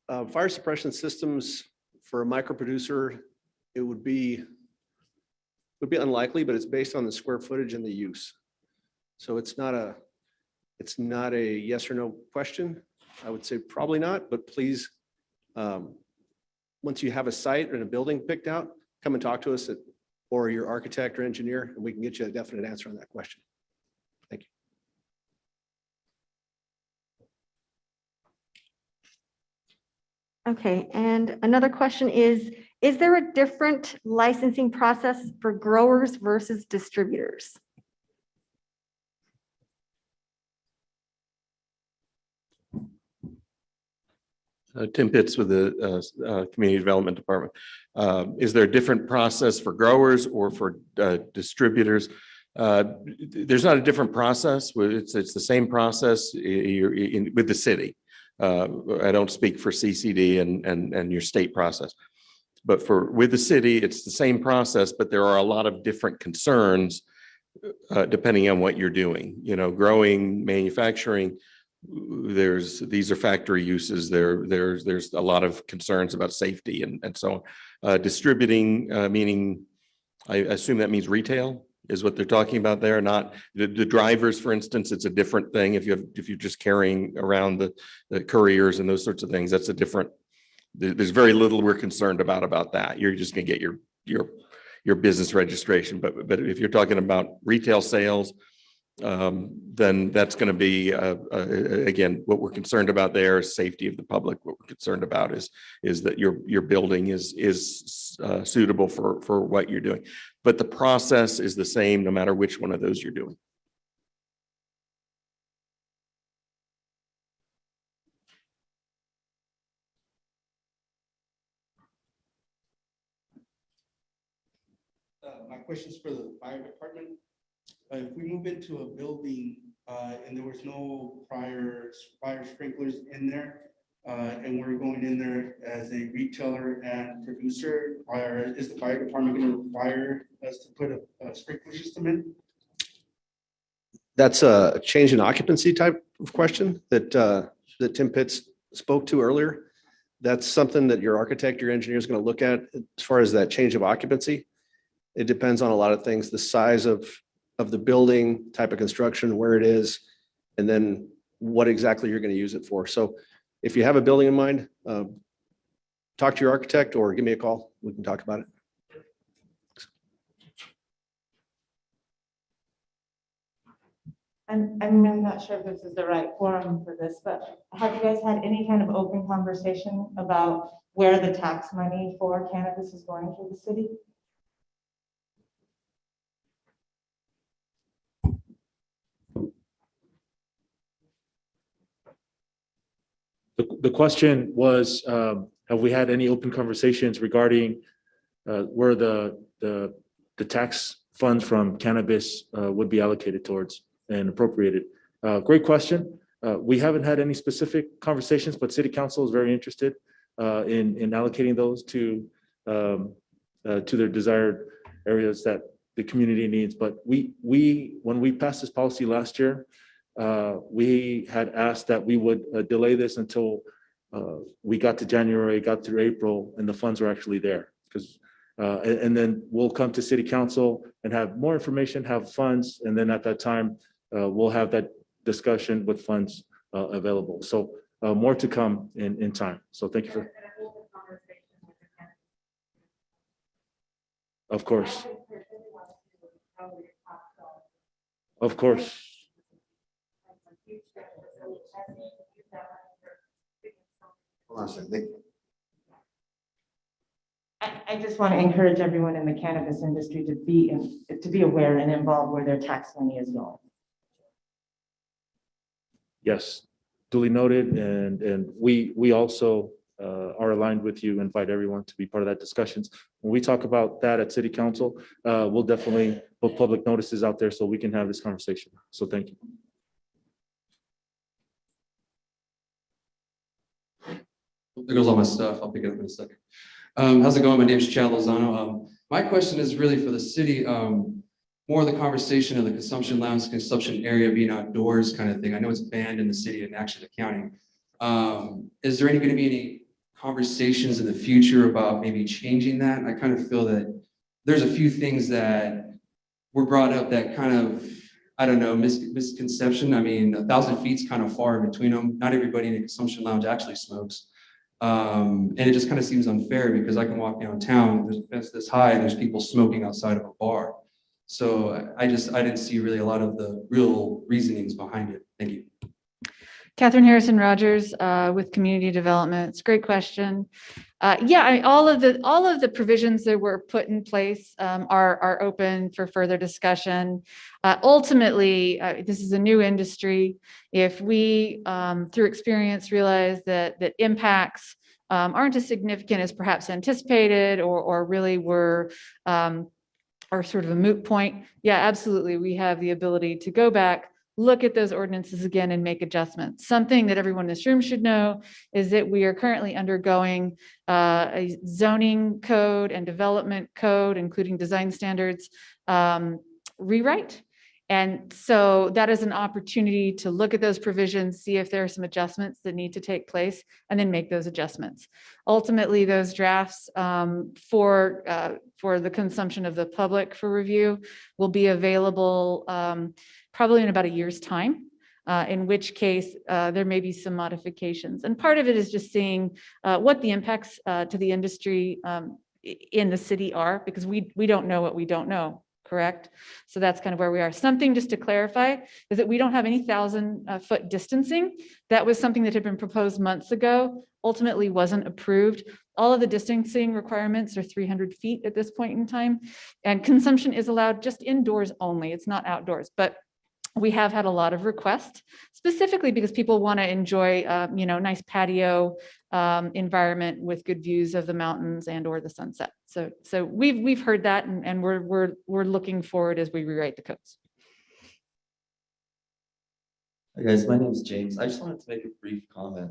Speaker 21: Fire suppression systems for a micro producer, it would be unlikely, but it's based on the square footage and the use. So it's not a yes or no question. I would say probably not, but please, once you have a site and a building picked out, come and talk to us or your architect or engineer, and we can get you a definite answer on that question. Thank you.
Speaker 5: Okay, and another question is there a different licensing process for growers versus distributors?
Speaker 9: Tim Pitts with the Community Development Department. Is there a different process for growers or for distributors? There's not a different process. It's the same process with the city. I don't speak for CCD and your state process, but with the city, it's the same process, but there are a lot of different concerns depending on what you're doing. You know, growing, manufacturing, these are factory uses. There's a lot of concerns about safety and so on. Distributing, meaning, I assume that means retail is what they're talking about there. Not the drivers, for instance. It's a different thing. If you're just carrying around the couriers and those sorts of things, that's a different. There's very little we're concerned about that. You're just going to get your business registration. But if you're talking about retail sales, then that's going to be again, what we're concerned about there is safety of the public. What we're concerned about is that your building is suitable for what you're doing. But the process is the same no matter which one of those you're doing.
Speaker 6: My question is for the fire department. If we move into a building and there was no prior sprinklers in there. And we're going in there as a retailer and producer. Is the fire department going to require us to put a sprinkler system in?
Speaker 21: That's a change in occupancy type of question that Tim Pitts spoke to earlier. That's something that your architect, your engineer is going to look at as far as that change of occupancy. It depends on a lot of things, the size of the building, type of construction, where it is, and then what exactly you're going to use it for. So if you have a building in mind, talk to your architect or give me a call. We can talk about it.
Speaker 11: I'm not sure if this is the right forum for this, but have you guys had any kind of open conversation about where the tax money for cannabis is going for the city?
Speaker 1: The question was, have we had any open conversations regarding where the tax funds from cannabis would be allocated towards and appropriated? Great question. We haven't had any specific conversations, but City Council is very interested in allocating those to their desired areas that the community needs. But when we passed this policy last year, we had asked that we would delay this until we got to January, got through April, and the funds were actually there. Because and then we'll come to City Council and have more information, have funds, and then at that time we'll have that discussion with funds available. So more to come in time. So thank you for. Of course. Of course.
Speaker 10: Hold on a second.
Speaker 11: I just want to encourage everyone in the cannabis industry to be aware and involved where their tax money is going.
Speaker 1: Yes, duly noted, and we also are aligned with you, invite everyone to be part of that discussions. When we talk about that at City Council, we'll definitely put public notices out there so we can have this conversation. So thank you.
Speaker 3: There goes all my stuff. I'll pick it up in a second. How's it going? My name is Chad Lozano. My question is really for the city, more of the conversation of the consumption lounge, consumption area being outdoors kind of thing. I know it's banned in the city and actually the county. Is there going to be any conversations in the future about maybe changing that? I kind of feel that there's a few things that were brought up that kind of, I don't know, misconception. I mean, 1,000 feet is kind of far in between them. Not everybody in a consumption lounge actually smokes. And it just kind of seems unfair because I can walk downtown, there's a fence this high, and there's people smoking outside of a bar. So I didn't see really a lot of the real reasonings behind it. Thank you.
Speaker 2: Catherine Harrison Rogers with Community Development. It's a great question. Yeah, all of the provisions that were put in place are open for further discussion. Ultimately, this is a new industry. If we, through experience, realize that impacts aren't as significant as perhaps anticipated, or really were are sort of a moot point, yeah, absolutely, we have the ability to go back, look at those ordinances again and make adjustments. Something that everyone in this room should know is that we are currently undergoing a zoning code and development code, including design standards, rewrite. And so that is an opportunity to look at those provisions, see if there are some adjustments that need to take place, and then make those adjustments. Ultimately, those drafts for the consumption of the public for review will be available probably in about a year's time, in which case there may be some modifications. And part of it is just seeing what the impacts to the industry in the city are, because we don't know what we don't know. Correct? So that's kind of where we are. Something just to clarify is that we don't have any 1,000-foot distancing. That was something that had been proposed months ago, ultimately wasn't approved. All of the distancing requirements are 300 feet at this point in time. And consumption is allowed just indoors only. It's not outdoors. But we have had a lot of requests, specifically because people want to enjoy, nice patio environment with good views of the mountains and or the sunset. So we've heard that, and we're looking forward as we rewrite the codes.
Speaker 8: Hi guys, my name is James. I just wanted to make a brief comment.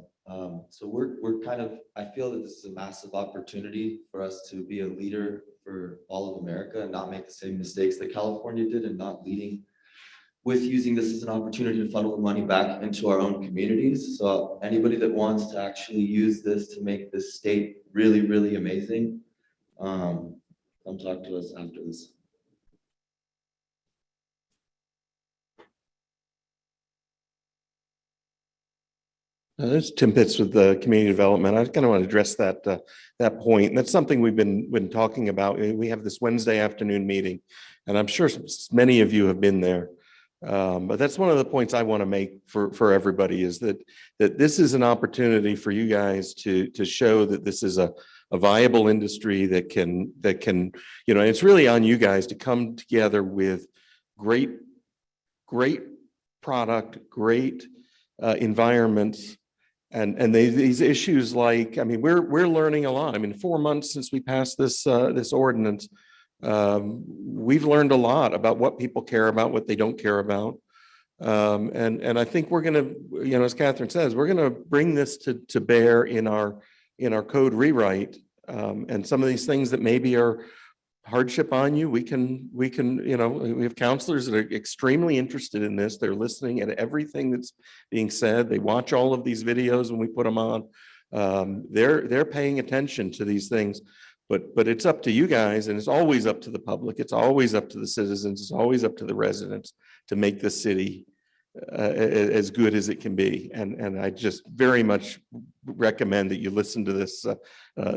Speaker 8: So we're kind of, I feel that this is a massive opportunity for us to be a leader for all of America and not make the same mistakes that California did and not leading with using this as an opportunity to funnel the money back into our own communities. So anybody that wants to actually use this to make this state really, really amazing, come talk to us after this.
Speaker 9: There's Tim Pitts with the community development. I kind of want to address that point. And that's something we've been talking about. We have this Wednesday afternoon meeting, and I'm sure many of you have been there. But that's one of the points I want to make for everybody is that this is an opportunity for you guys to show that this is a viable industry that can, you know, and it's really on you guys to come together with great product, great environments. And these issues like, I mean, we're learning a lot. I mean, 4 months since we passed this ordinance, we've learned a lot about what people care about, what they don't care about. And I think we're gonna, you know, as Catherine says, we're gonna bring this to bear in our code rewrite. And some of these things that maybe are hardship on you, we can, you know, we have counselors that are extremely interested in this. They're listening at everything that's being said. They watch all of these videos when we put them on. They're paying attention to these things, but it's up to you guys, and it's always up to the public. It's always up to the citizens. It's always up to the residents to make the city as good as it can be. And I just very much recommend that you listen to this,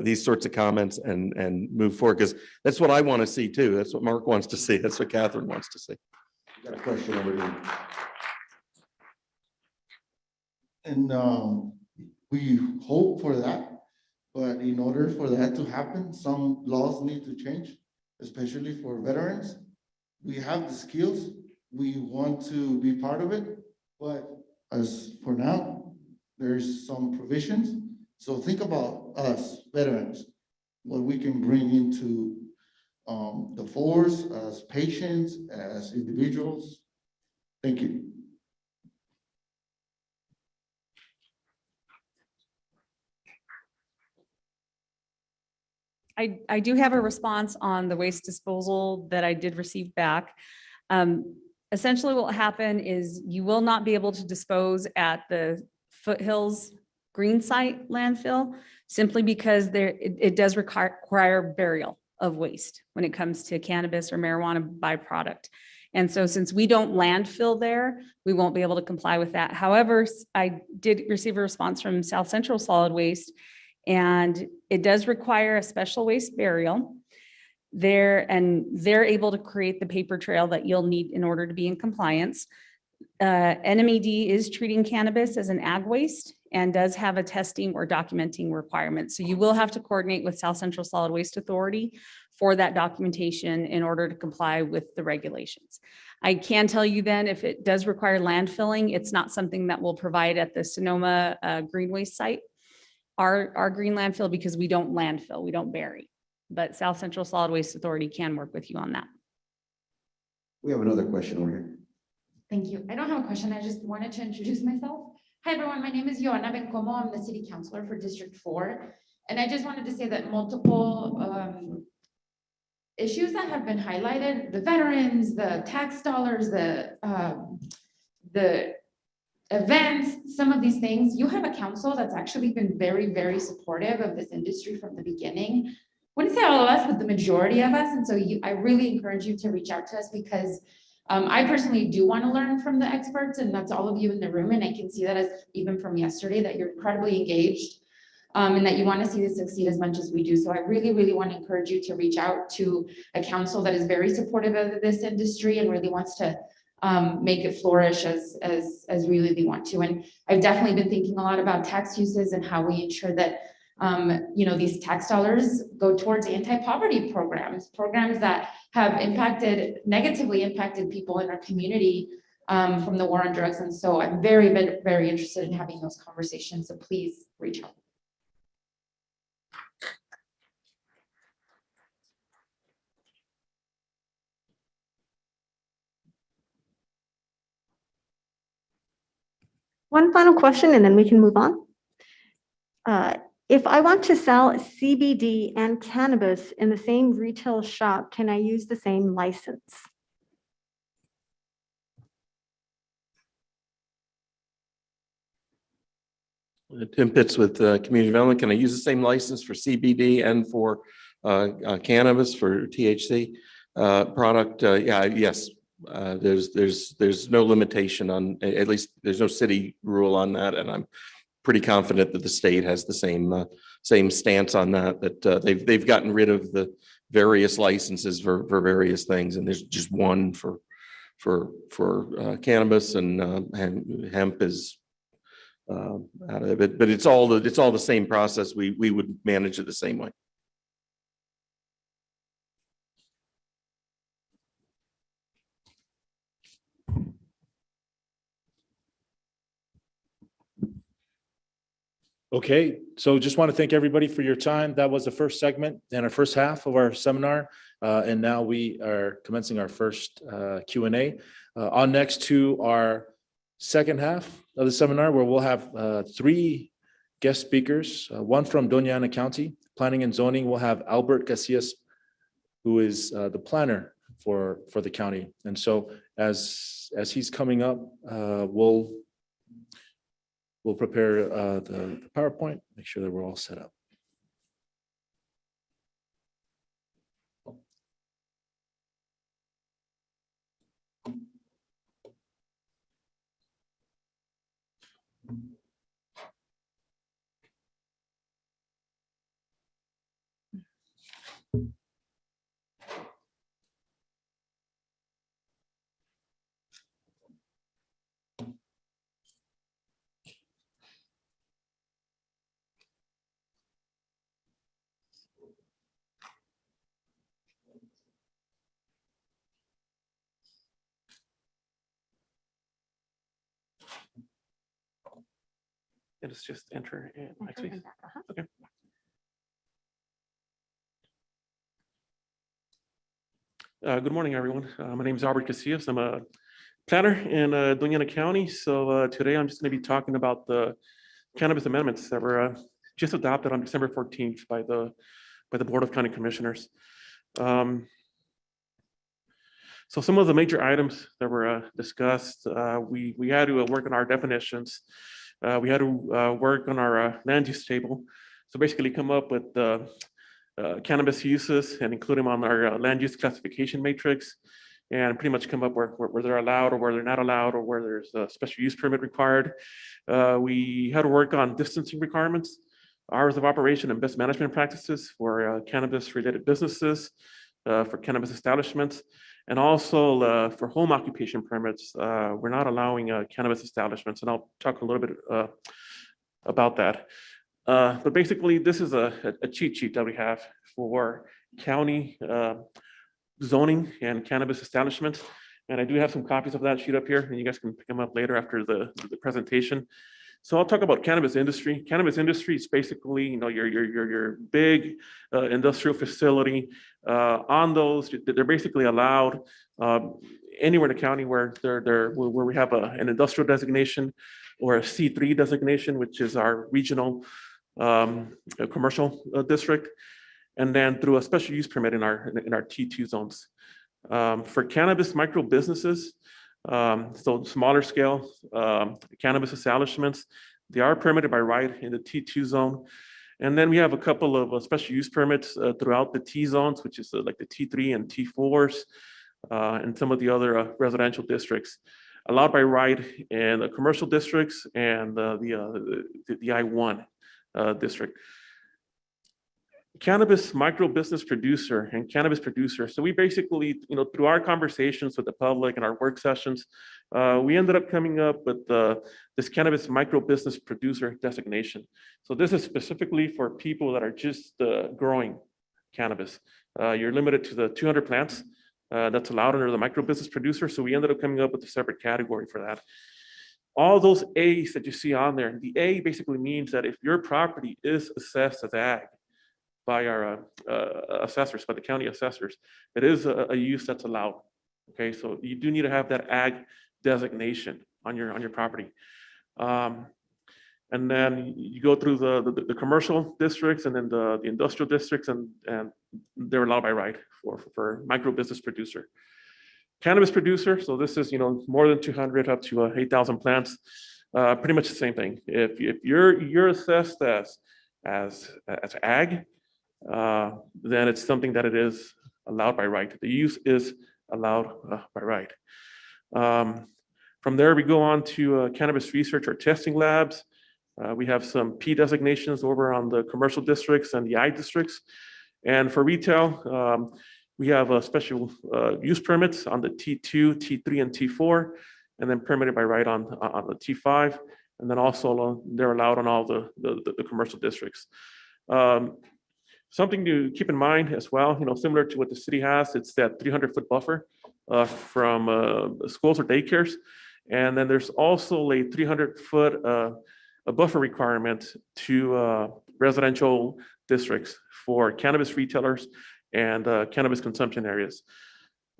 Speaker 9: these sorts of comments and move forward, because that's what I want to see too. That's what Mark wants to see. That's what Catherine wants to see.
Speaker 10: Got a question over here.
Speaker 22: And we hope for that, but in order for that to happen, some laws need to change, especially for veterans. We have the skills, we want to be part of it, but as for now, there's some provisions. So think about us, veterans, what we can bring into the force as patients, as individuals. Thank you.
Speaker 4: I do have a response on the waste disposal that I did receive back. Essentially what will happen is you will not be able to dispose at the Foothills Green Site landfill simply because it does require burial of waste when it comes to cannabis or marijuana byproduct. And so since we don't landfill there, we won't be able to comply with that. However, I did receive a response from South Central Solid Waste, and it does require a special waste burial. They're able to create the paper trail that you'll need in order to be in compliance. NMED is treating cannabis as an ag waste and does have a testing or documenting requirement. So you will have to coordinate with South Central Solid Waste Authority for that documentation in order to comply with the regulations. I can tell you then, if it does require landfilling, it's not something that we'll provide at the Sonoma Green Waste site, our green landfill, because we don't landfill, we don't bury. But South Central Solid Waste Authority can work with you on that.
Speaker 10: We have another question over here.
Speaker 23: Thank you. I don't have a question. I just wanted to introduce myself. Hi, everyone. My name is Joanna Bencomo. I'm the city councilor for District 4. And I just wanted to say that multiple issues that have been highlighted, the veterans, the tax dollars, the events, some of these things, you have a council that's actually been very, very supportive of this industry from the beginning. I wouldn't say all of us, but the majority of us. And so I really encourage you to reach out to us, because I personally do want to learn from the experts, and that's all of you in the room. And I can see that as even from yesterday, that you're incredibly engaged and that you want to see this succeed as much as we do. So I really, really want to encourage you to reach out to a council that is very supportive of this industry and really wants to make it flourish as we really want to. And I've definitely been thinking a lot about tax uses and how we ensure that these tax dollars go towards anti-poverty programs that have negatively impacted people in our community from the war on drugs. And so I'm very, very interested in having those conversations. So please reach out.
Speaker 5: One final question and then we can move on. If I want to sell CBD and cannabis in the same retail shop, can I use the same license?
Speaker 9: Tim Pitts with Community Development. Can I use the same license for CBD and for cannabis for THC product? Yeah, yes. There's no limitation on, at least there's no city rule on that, and I'm pretty confident that the state has the same stance on that. That they've gotten rid of the various licenses for various things, and there's just one for cannabis, and hemp is out of it, but it's all the same process. We would manage it the same way.
Speaker 1: Okay, so just want to thank everybody for your time. That was the first segment and our first half of our seminar. And now we are commencing our first Q&A. On next to our second half of the seminar, where we'll have 3 guest speakers, one from Doña Ana County, Planning and Zoning. We'll have Albert Casillas, who is the planner for the county. And so as he's coming up, we'll prepare the PowerPoint, make sure that we're all set up.
Speaker 12: Let's just enter in next week. Okay. Good morning, everyone. My name is Albert Casillas. I'm a planner in Doña Ana County. So today I'm just going to be talking about the cannabis amendments that were just adopted on December 14th by the Board of County Commissioners. So some of the major items that were discussed, we had to work on our definitions. We had to work on our land use table. So basically come up with the cannabis uses and include them on our land use classification matrix, and pretty much come up where they're allowed or where they're not allowed, or where there's a special use permit required. We had to work on distancing requirements, hours of operation, and best management practices for cannabis related businesses, for cannabis establishments. And also for home occupation permits, we're not allowing cannabis establishments, and I'll talk a little bit about that. But basically, this is a cheat sheet that we have for county zoning and cannabis establishments. And I do have some copies of that sheet up here, and you guys can pick them up later after the presentation. So I'll talk about cannabis industry. Cannabis industry is basically, your big industrial facility. On those, they're basically allowed anywhere in the county where we have an industrial designation or a C3 designation, which is our regional commercial district, and then through a special use permit in our T2 zones. For cannabis micro businesses, so smaller scale cannabis establishments, they are permitted by right in the T2 zone. And then we have a couple of special use permits throughout the T zones, which is like the T3 and T4s, and some of the other residential districts, allowed by right in the commercial districts and the I1 district. Cannabis micro business producer and cannabis producer. So we basically, through our conversations with the public and our work sessions, we ended up coming up with this cannabis micro business producer designation. So this is specifically for people that are just growing cannabis. You're limited to the 200 plants that's allowed under the micro business producer. So we ended up coming up with a separate category for that. All those A's that you see on there, the A basically means that if your property is assessed as ag by our assessors, by the county assessors, it is a use that's allowed. Okay, so you do need to have that ag designation on your property. And then you go through the commercial districts and then the industrial districts, and they're allowed by right for micro business producer. Cannabis producer, so this is, more than 200 up to 8,000 plants. Pretty much the same thing. If you're assessed as ag, then it's something that it is allowed by right. The use is allowed by right. From there, we go on to cannabis research or testing labs. We have some P designations over on the commercial districts and the I districts. And for retail, we have special use permits on the T2, T3, and T4, and then permitted by right on the T5. And then also they're allowed on all the commercial districts. Something to keep in mind as well, similar to what the city has, it's that 300-foot buffer from schools or daycares. And then there's also a 300-foot a buffer requirement to residential districts for cannabis retailers and cannabis consumption areas.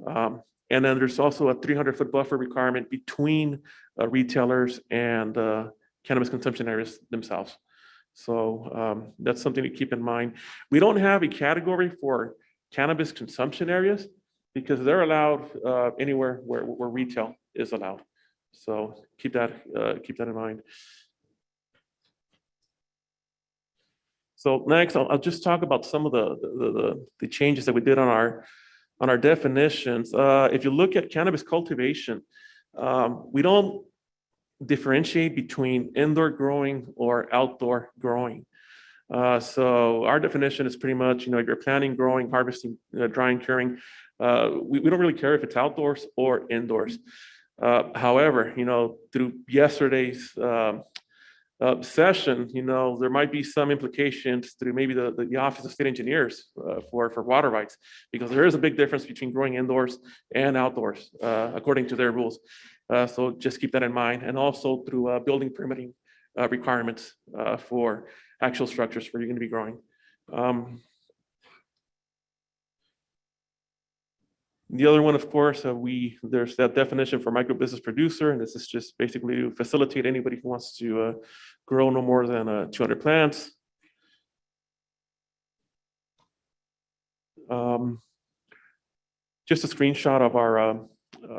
Speaker 12: And then there's also a 300-foot buffer requirement between retailers and cannabis consumption areas themselves. So that's something to keep in mind. We don't have a category for cannabis consumption areas because they're allowed anywhere where retail is allowed. So keep that in mind. So next, I'll just talk about some of the changes that we did on our definitions. If you look at cannabis cultivation, we don't differentiate between indoor growing or outdoor growing. So our definition is pretty much, if you're planting, growing, harvesting, drying, curing, we don't really care if it's outdoors or indoors. However, through yesterday's session, there might be some implications through maybe the Office of State Engineers for water rights, because there is a big difference between growing indoors and outdoors, according to their rules. So just keep that in mind. And also through building permitting requirements for actual structures where you're going to be growing. The other one, of course, there's that definition for micro business producer, and this is just basically to facilitate anybody who wants to grow no more than 200 plants. Just a screenshot of our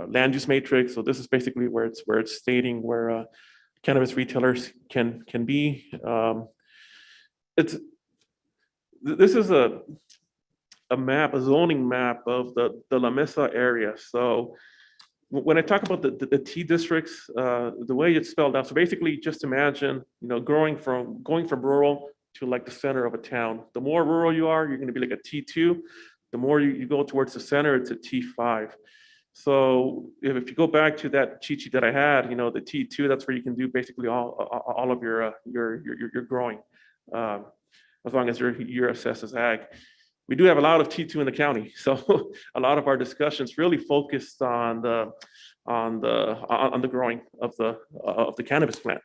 Speaker 12: land use matrix. So this is basically where it's stating where cannabis retailers can be. This is a zoning map of the La Mesa area. So when I talk about the T districts, the way it's spelled out, so basically just imagine, going from rural to like the center of a town. The more rural you are, you're going to be like a T2. The more you go towards the center, it's a T5. So if you go back to that cheat sheet that I had, the T2, that's where you can do basically all of your growing, as long as you're assessed as ag. We do have a lot of T2 in the county, so a lot of our discussions really focused on the growing of the cannabis plant.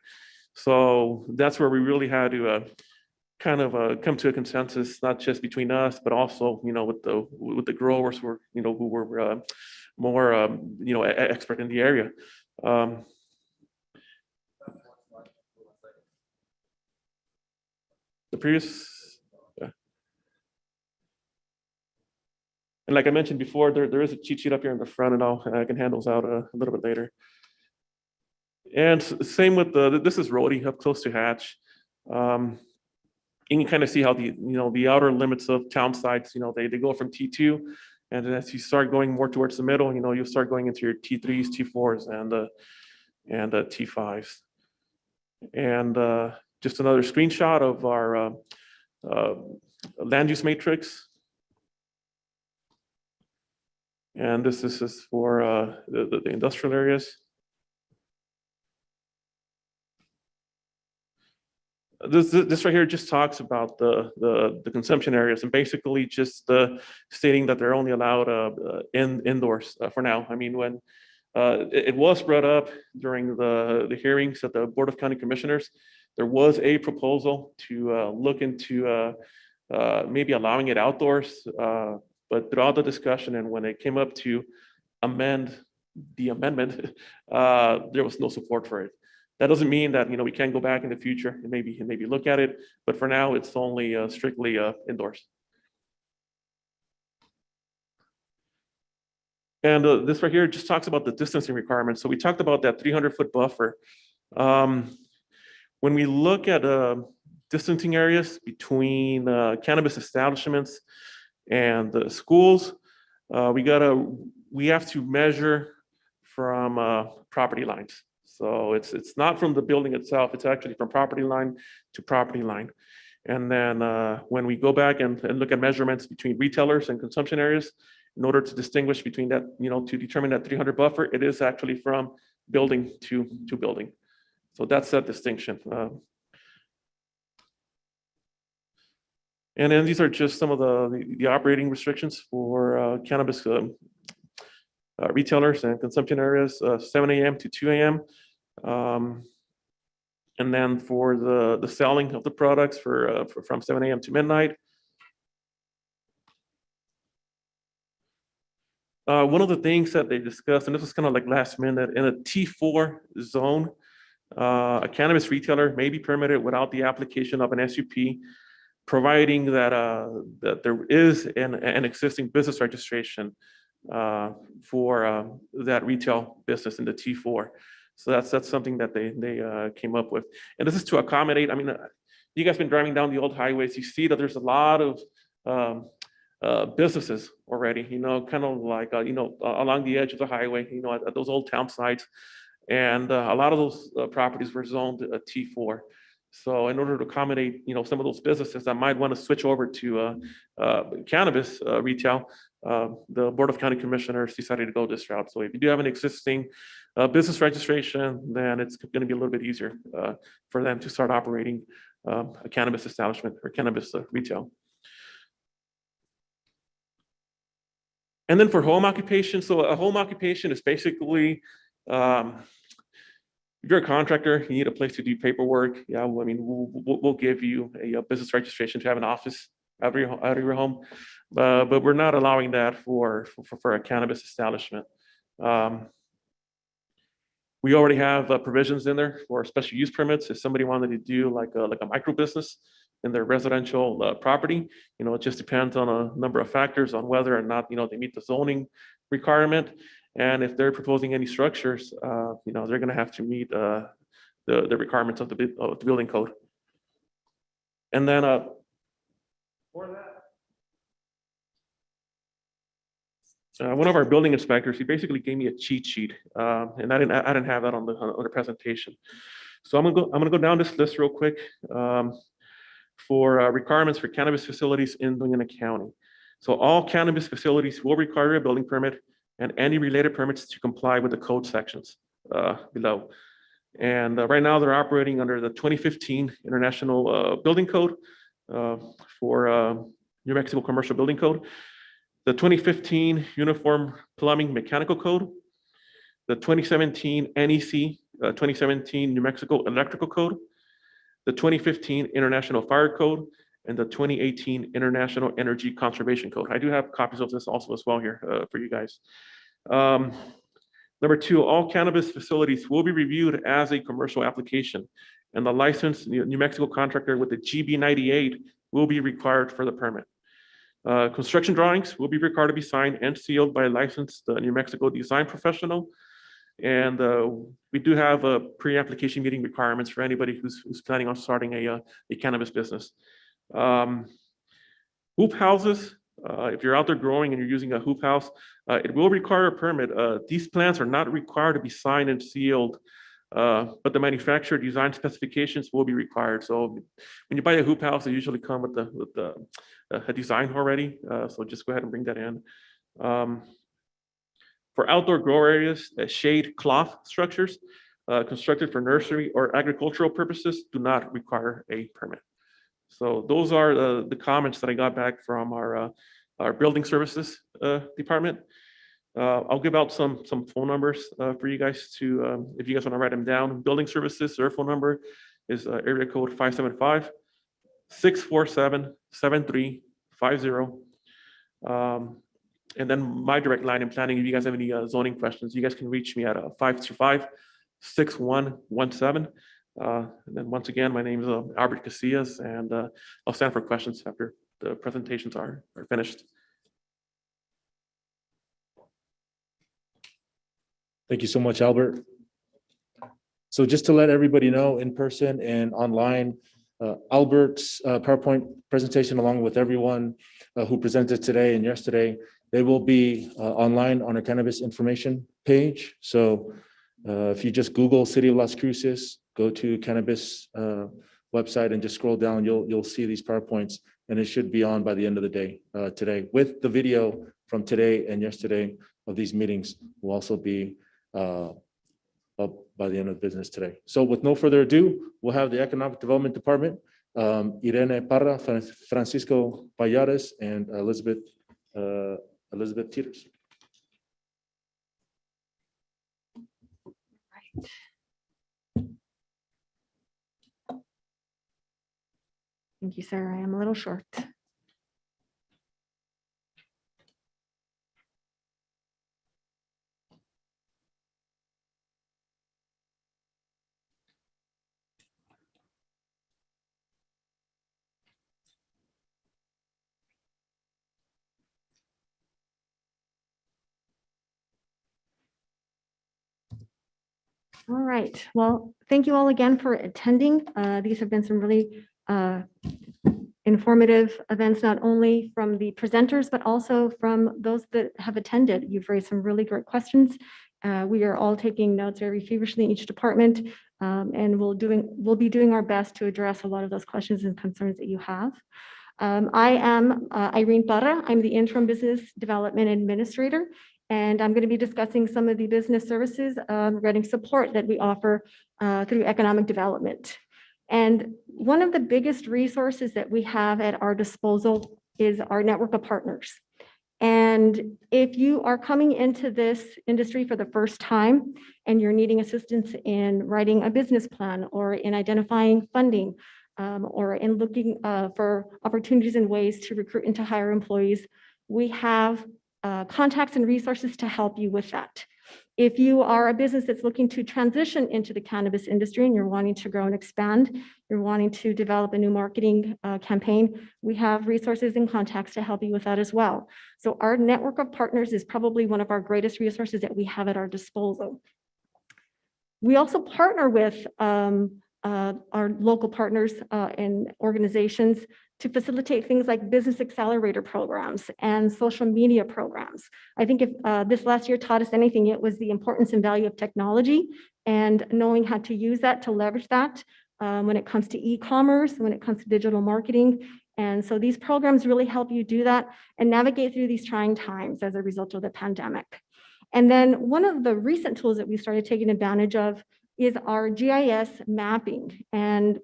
Speaker 12: So that's where we really had to kind of come to a consensus, not just between us, but also with the growers who were more expert in the area. The previous. And like I mentioned before, there is a cheat sheet up here in the front, and I can hand those out a little bit later. And same with this is Rhodey up close to Hatch. You can kind of see how the outer limits of town sites, they go from T2, and then as you start going more towards the middle, you'll start going into your T3s, T4s, and T5s. And just another screenshot of our land use matrix. And this is for the industrial areas. This right here just talks about the consumption areas, and basically just stating that they're only allowed indoors for now. I mean, when it was brought up during the hearings at the Board of County Commissioners, there was a proposal to look into maybe allowing it outdoors. But throughout the discussion and when it came up to amend the amendment, there was no support for it. That doesn't mean that, we can't go back in the future and maybe look at it, but for now, it's only strictly indoors. And this right here just talks about the distancing requirements. So we talked about that 300-foot buffer. When we look at distancing areas between cannabis establishments and the schools, we have to measure from property lines. So it's not from the building itself, it's actually from property line to property line. And then when we go back and look at measurements between retailers and consumption areas, in order to distinguish between that, to determine that 300 buffer, it is actually from building to building. So that's that distinction. And then these are just some of the operating restrictions for cannabis retailers and consumption areas, 7 a.m. to 2 a.m. And then for the selling of the products from 7 a.m. to midnight. One of the things that they discussed, and this was kind of like last minute, in a T4 zone, a cannabis retailer may be permitted without the application of an SUP, providing that there is an existing business registration for that retail business in the T4. So that's something that they came up with. And this is to accommodate, I mean, you guys been driving down the old highways, you see that there's a lot of businesses already, kind of like, along the edge of the highway, at those old town sites. And a lot of those properties were zoned T4. So in order to accommodate, some of those businesses that might want to switch over to cannabis retail, the Board of County Commissioners decided to go this route. So if you do have an existing business registration, then it's going to be a little bit easier for them to start operating a cannabis establishment or cannabis retail. And then for home occupation, so a home occupation is basically, if you're a contractor, you need a place to do paperwork. Yeah, I mean, we'll give you a business registration to have an office out of your home, but we're not allowing that for a cannabis establishment. We already have provisions in there for special use permits. If somebody wanted to do like a micro business in their residential property, it just depends on a number of factors on whether or not, they meet the zoning requirement. And if they're proposing any structures, they're going to have to meet the requirements of the building code. And then for that, one of our building inspectors, he basically gave me a cheat sheet, and I didn't have that on the presentation. So I'm gonna go down this list real quick for requirements for cannabis facilities in Doñana County. So all cannabis facilities will require a building permit and any related permits to comply with the code sections below. And right now they're operating under the 2015 International Building Code for New Mexico Commercial Building Code, the 2015 Uniform Plumbing Mechanical Code, the 2017 NEC, 2017 New Mexico Electrical Code, the 2015 International Fire Code, and the 2018 International Energy Conservation Code. I do have copies of this also as well here for you guys. Number two, all cannabis facilities will be reviewed as a commercial application, and the licensed New Mexico contractor with the GB 98 will be required for the permit. Construction drawings will be required to be signed and sealed by a licensed New Mexico design professional. And we do have a pre-application meeting requirements for anybody who's planning on starting a cannabis business. Hoop houses, if you're out there growing and you're using a hoop house, it will require a permit. These plans are not required to be signed and sealed, but the manufacturer design specifications will be required. So when you buy a hoop house, they usually come with a design already. So just go ahead and bring that in. For outdoor grow areas, shade cloth structures constructed for nursery or agricultural purposes do not require a permit. So those are the comments that I got back from our building services department. I'll give out some phone numbers for you guys to, if you guys want to write them down. Building services, their phone number is area code 575-647-7350. And then my direct line in planning, if you guys have any zoning questions, you guys can reach me at 6117. And then once again, my name is Albert Casillas, and I'll stand for questions after the presentations are finished.
Speaker 1: Thank you so much, Albert. So just to let everybody know, in person and online, Albert's PowerPoint presentation, along with everyone who presented today and yesterday, they will be online on our cannabis information page. So if you just Google City of Las Cruces, go to cannabis website and just scroll down, you'll see these PowerPoints, and it should be on by the end of the day today, with the video from today and yesterday of these meetings will also be up by the end of business today. So with no further ado, we'll have the Economic Development Department, Irene Parra, Francisco Payares, and Elizabeth Teeters.
Speaker 5: Thank you, sir. I am a little short. All right. Well, thank you all again for attending. These have been some really informative events, not only from the presenters, but also from those that have attended. You've raised some really great questions. We are all taking notes very feverishly in each department, and we'll be doing our best to address a lot of those questions and concerns that you have. I am Irene Parra. I'm the Interim Business Development Administrator, and I'm going to be discussing some of the business services regarding support that we offer through economic development. And one of the biggest resources that we have at our disposal is our network of partners. And if you are coming into this industry for the first time and you're needing assistance in writing a business plan or in identifying funding or in looking for opportunities and ways to recruit and to hire employees, we have contacts and resources to help you with that. If you are a business that's looking to transition into the cannabis industry and you're wanting to grow and expand, you're wanting to develop a new marketing campaign, we have resources and contacts to help you with that as well. So our network of partners is probably one of our greatest resources that we have at our disposal. We also partner with our local partners and organizations to facilitate things like business accelerator programs and social media programs. I think if this last year taught us anything, it was the importance and value of technology and knowing how to use that to leverage that when it comes to e-commerce, when it comes to digital marketing. And so these programs really help you do that and navigate through these trying times as a result of the pandemic. And then one of the recent tools that we started taking advantage of is our GIS mapping. And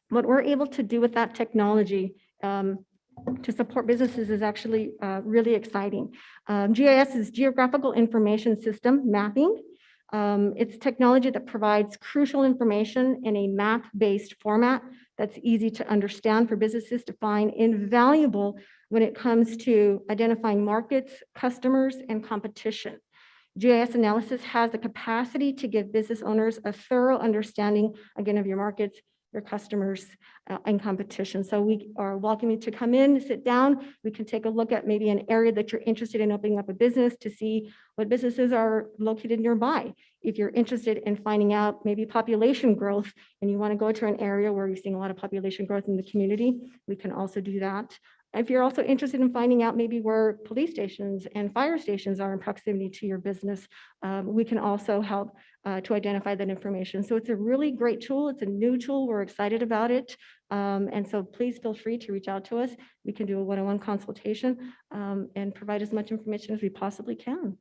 Speaker 5: what we're able to do with that technology to support businesses is actually really exciting. GIS is Geographical Information System Mapping. It's technology that provides crucial information in a map-based format that's easy to understand for businesses to find invaluable when it comes to identifying markets, customers, and competition. GIS analysis has the capacity to give business owners a thorough understanding, again, of your markets, your customers, and competition. So we are welcoming you to come in, sit down. We can take a look at maybe an area that you're interested in opening up a business to see what businesses are located nearby. If you're interested in finding out maybe population growth and you want to go to an area where you're seeing a lot of population growth in the community, we can also do that. If you're also interested in finding out maybe where police stations and fire stations are in proximity to your business, we can also help to identify that information. So it's a really great tool. It's a new tool. We're excited about it. And so please feel free to reach out to us. We can do a one-on-one consultation and provide as much information as we possibly can.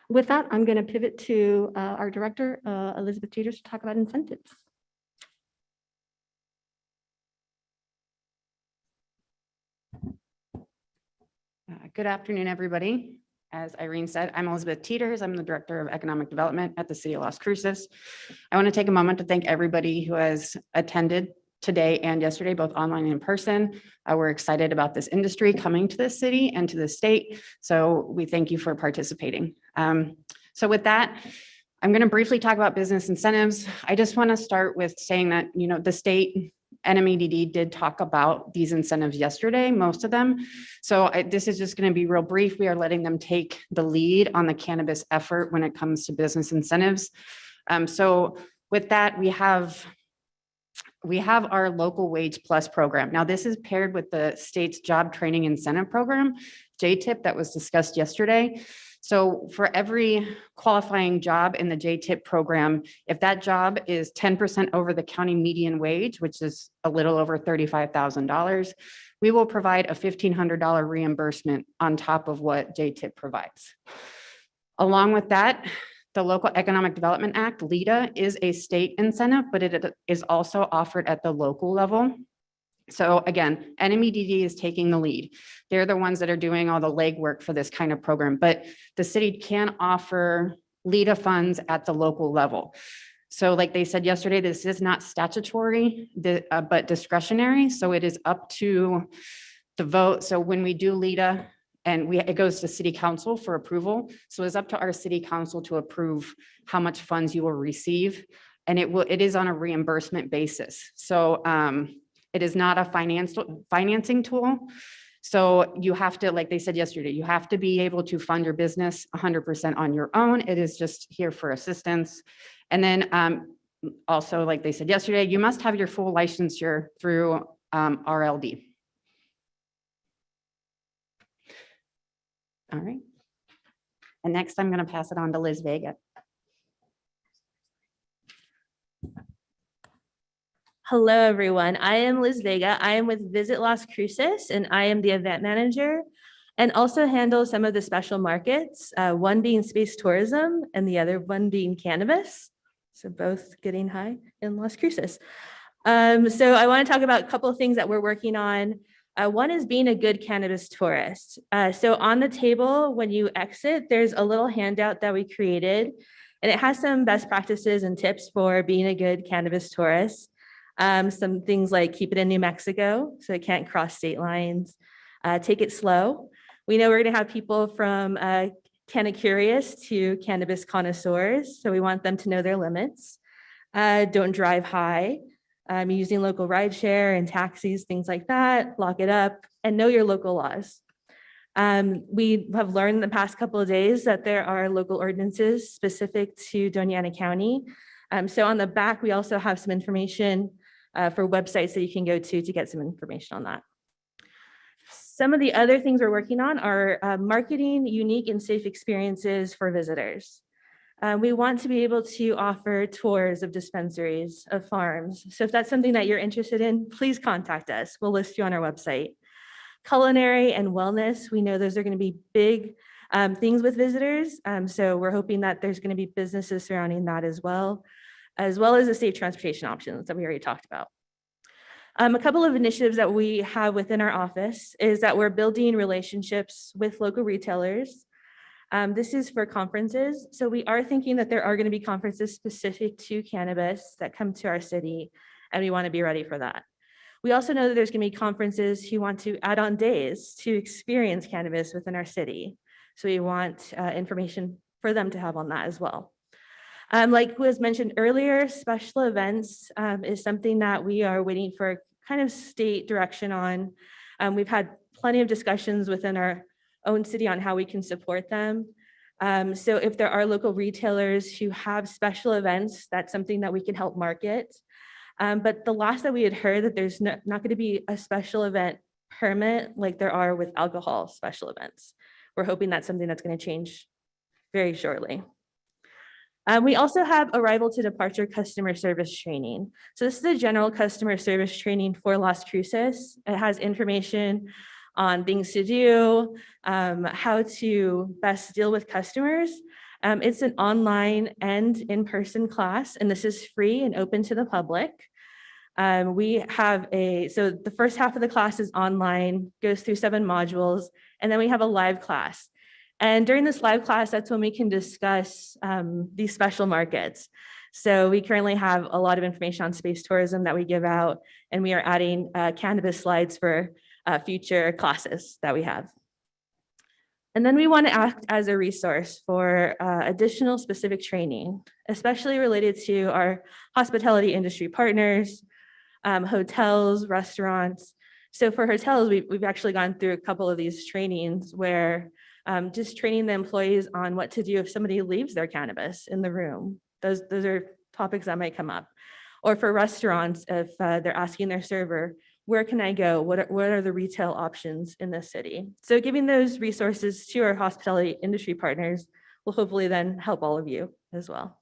Speaker 5: With that, I'm going to pivot to our director, Elizabeth Teeters, to talk about incentives.
Speaker 13: Good afternoon, everybody. As Irene said, I'm Elizabeth Teeters. I'm the Director of Economic Development at the City of Las Cruces. I want to take a moment to thank everybody who has attended today and yesterday, both online and in person. We're excited about this industry coming to the city and to the state. So we thank you for participating. So with that, I'm going to briefly talk about business incentives. I just want to start with saying that, the state NMEDD did talk about these incentives yesterday, most of them. So this is just going to be real brief. We are letting them take the lead on the cannabis effort when it comes to business incentives. So with that, we have our local wage plus program. Now, this is paired with the state's job training incentive program, JTIP, that was discussed yesterday. So for every qualifying job in the JTIP program, if that job is 10% over the county median wage, which is a little over $35,000, we will provide a $1,500 reimbursement on top of what JTIP provides. Along with that, the Local Economic Development Act, LEDA, is a state incentive, but it is also offered at the local level. So again, NMEDD is taking the lead. They're the ones that are doing all the legwork for this kind of program, but the city can offer LEDA funds at the local level. So like they said yesterday, this is not statutory, but discretionary. So it is up to the vote. So when we do LEDA, and it goes to city council for approval. So it's up to our city council to approve how much funds you will receive. And it is on a reimbursement basis. So it is not a financing tool. So you have to, like they said yesterday, you have to be able to fund your business 100% on your own. It is just here for assistance. And then also, like they said yesterday, you must have your full licensure through RLD. All right. And next, I'm going to pass it on to Liz Vega.
Speaker 15: Hello, everyone. I am Liz Vega. I am with Visit Las Cruces, and I am the event manager and also handle some of the special markets, one being space tourism and the other one being cannabis. So both getting high in Las Cruces. So I want to talk about a couple of things that we're working on. One is being a good cannabis tourist. So on the table, when you exit, there's a little handout that we created, and it has some best practices and tips for being a good cannabis tourist. Some things like keep it in New Mexico, so it can't cross state lines. Take it slow. We know we're going to have people from Canna Curious to cannabis connoisseurs, so we want them to know their limits. Don't drive high. Using local rideshare and taxis, things like that, lock it up, and know your local laws. We have learned in the past couple of days that there are local ordinances specific to Doña Ana County. So on the back, we also have some information for websites that you can go to get some information on that. Some of the other things we're working on are marketing unique and safe experiences for visitors. We want to be able to offer tours of dispensaries, of farms. So if that's something that you're interested in, please contact us. We'll list you on our website. Culinary and wellness, we know those are going to be big things with visitors. So we're hoping that there's going to be businesses surrounding that as well as the safe transportation options that we already talked about. A couple of initiatives that we have within our office is that we're building relationships with local retailers. This is for conferences. So we are thinking that there are going to be conferences specific to cannabis that come to our city, and we want to be ready for that. We also know that there's going to be conferences who want to add on days to experience cannabis within our city. So we want information for them to have on that as well. Like was mentioned earlier, special events is something that we are waiting for kind of state direction on. We've had plenty of discussions within our own city on how we can support them. So if there are local retailers who have special events, that's something that we can help market. But the last that we had heard that there's not going to be a special event permit like there are with alcohol special events. We're hoping that's something that's going to change very shortly. We also have arrival to departure customer service training. So this is a general customer service training for Las Cruces. It has information on things to do, how to best deal with customers. It's an online and in-person class, and this is free and open to the public. So the first half of the class is online, goes through 7 modules, and then we have a live class. And during this live class, that's when we can discuss these special markets. So we currently have a lot of information on space tourism that we give out, and we are adding cannabis slides for future classes that we have. And then we want to act as a resource for additional specific training, especially related to our hospitality industry partners, hotels, restaurants. So for hotels, we've actually gone through a couple of these trainings where just training the employees on what to do if somebody leaves their cannabis in the room. Those are topics that might come up. Or for restaurants, if they're asking their server, where can I go? What are the retail options in the city? So giving those resources to our hospitality industry partners will hopefully then help all of you as well.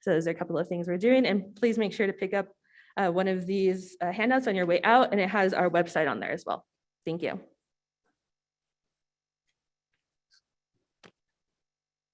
Speaker 15: So those are a couple of things we're doing, and please make sure to pick up one of these handouts on your way out, and it has our website on there as well. Thank you.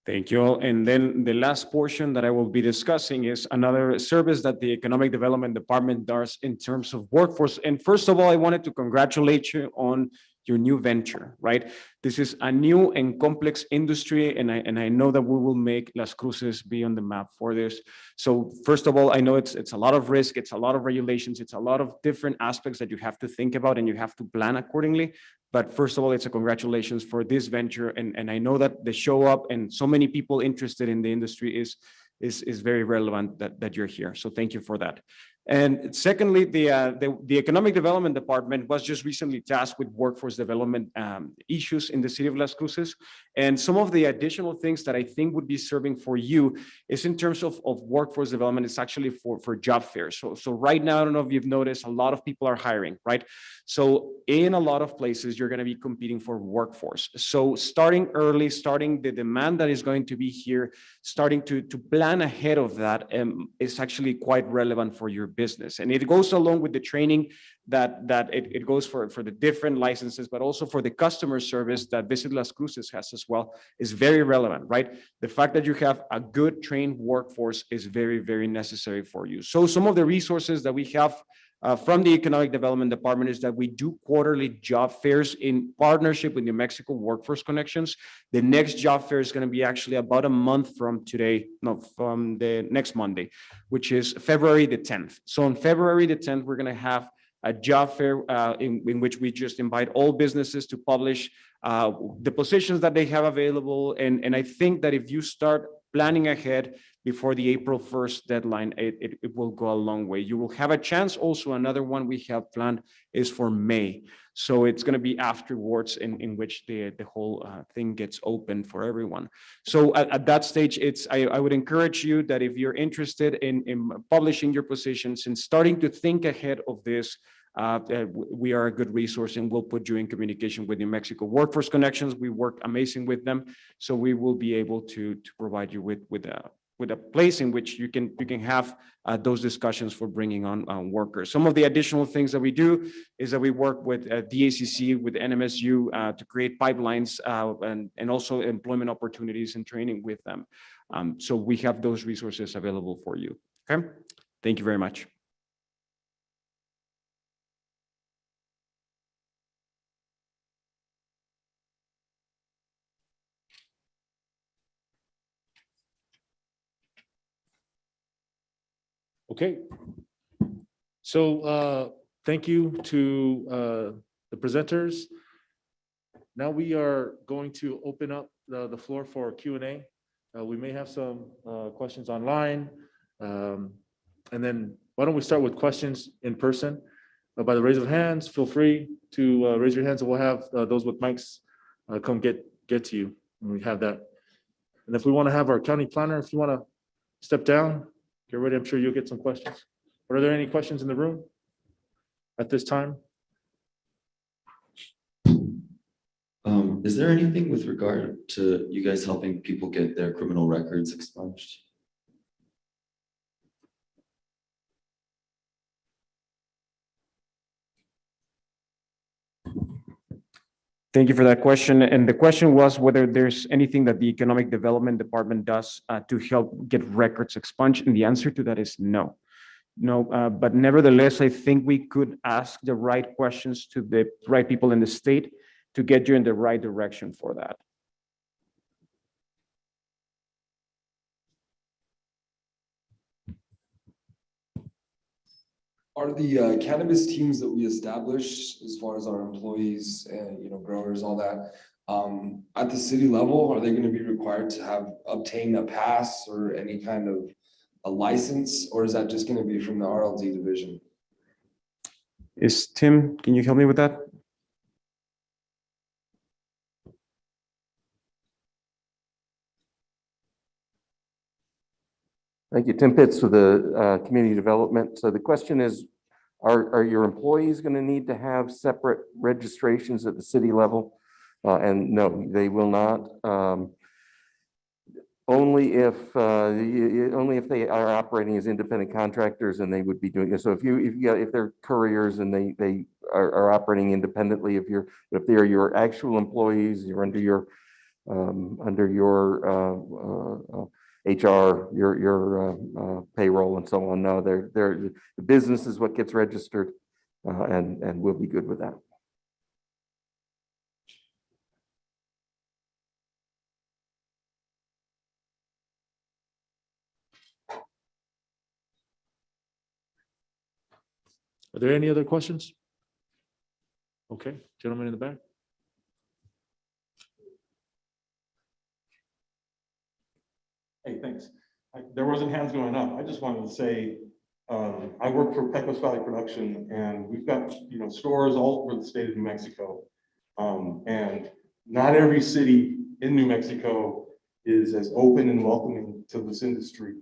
Speaker 16: Thank you all. And then the last portion that I will be discussing is another service that the Economic Development Department does in terms of workforce. And first of all, I wanted to congratulate you on your new venture, right? This is a new and complex industry, and I know that we will make Las Cruces be on the map for this. So first of all, I know it's a lot of risk, it's a lot of regulations, it's a lot of different aspects that you have to think about and you have to plan accordingly. But first of all, it's a congratulations for this venture, and I know that the show up and so many people interested in the industry is very relevant that you're here. So thank you for that. And secondly, the Economic Development Department was just recently tasked with workforce development issues in the city of Las Cruces. And some of the additional things that I think would be serving for you is in terms of workforce development, it's actually for job fairs. So right now, I don't know if you've noticed, a lot of people are hiring, right? So in a lot of places, you're going to be competing for workforce. So starting early, starting the demand that is going to be here, starting to plan ahead of that is actually quite relevant for your business. And it goes along with the training that it goes for the different licenses, but also for the customer service that Visit Las Cruces has as well, is very relevant, right? The fact that you have a good trained workforce is very, very necessary for you. So some of the resources that we have from the Economic Development Department is that we do quarterly job fairs in partnership with New Mexico Workforce Connections. The next job fair is going to be actually about a month from today, no, from the next Monday, which is February the 10th. So on February the 10th, we're going to have a job fair in which we just invite all businesses to publish the positions that they have available. And I think that if you start planning ahead before the April 1st deadline, it will go a long way. You will have a chance. Also, another one we have planned is for May. So it's going to be afterwards in which the whole thing gets open for everyone. So at that stage, I would encourage you that if you're interested in publishing your positions and starting to think ahead of this, we are a good resource, and we'll put you in communication with New Mexico Workforce Connections. We work amazing with them, so we will be able to provide you with a place in which you can have those discussions for bringing on workers. Some of the additional things that we do is that we work with DACC, with NMSU to create pipelines and also employment opportunities and training with them. So we have those resources available for you. Okay, thank you very much.
Speaker 1: Okay. So thank you to the presenters. Now we are going to open up the floor for Q&A. We may have some questions online. And then why don't we start with questions in person? By the raise of hands, feel free to raise your hands, and we'll have those with mics come get to you when we have that. And if we want to have our county planner, if you want to step down, get ready. I'm sure you'll get some questions. But are there any questions in the room at this time?
Speaker 8: Is there anything with regard to you guys helping people get their criminal records expunged?
Speaker 16: Thank you for that question. And the question was whether there's anything that the Economic Development Department does to help get records expunged. And the answer to that is no. No, but nevertheless, I think we could ask the right questions to the right people in the state to get you in the right direction for that.
Speaker 17: Are the cannabis teams that we establish, as far as our employees and growers, all that, At the city level, are they gonna be required to have obtained a pass or any kind of a license, or is that just gonna be from the RLD division?
Speaker 16: Tim, can you help me with that?
Speaker 9: Thank you. Tim Pitts with the Community Development. So the question is, are your employees going to need to have separate registrations at the city level? And no, they will not. Only if they are operating as independent contractors, and they would be doing it. So if they're couriers and they are operating independently, if they are your actual employees, you're under your HR, your payroll and so on. No, the business is what gets registered, and we'll be good with that.
Speaker 1: Are there any other questions? Okay, gentleman in the back.
Speaker 20: Hey, thanks. There wasn't hands going up. I just wanted to say, I work for Pecos Valley Production, and we've got, stores all over the state of New Mexico. And not every city in New Mexico is as open and welcoming to this industry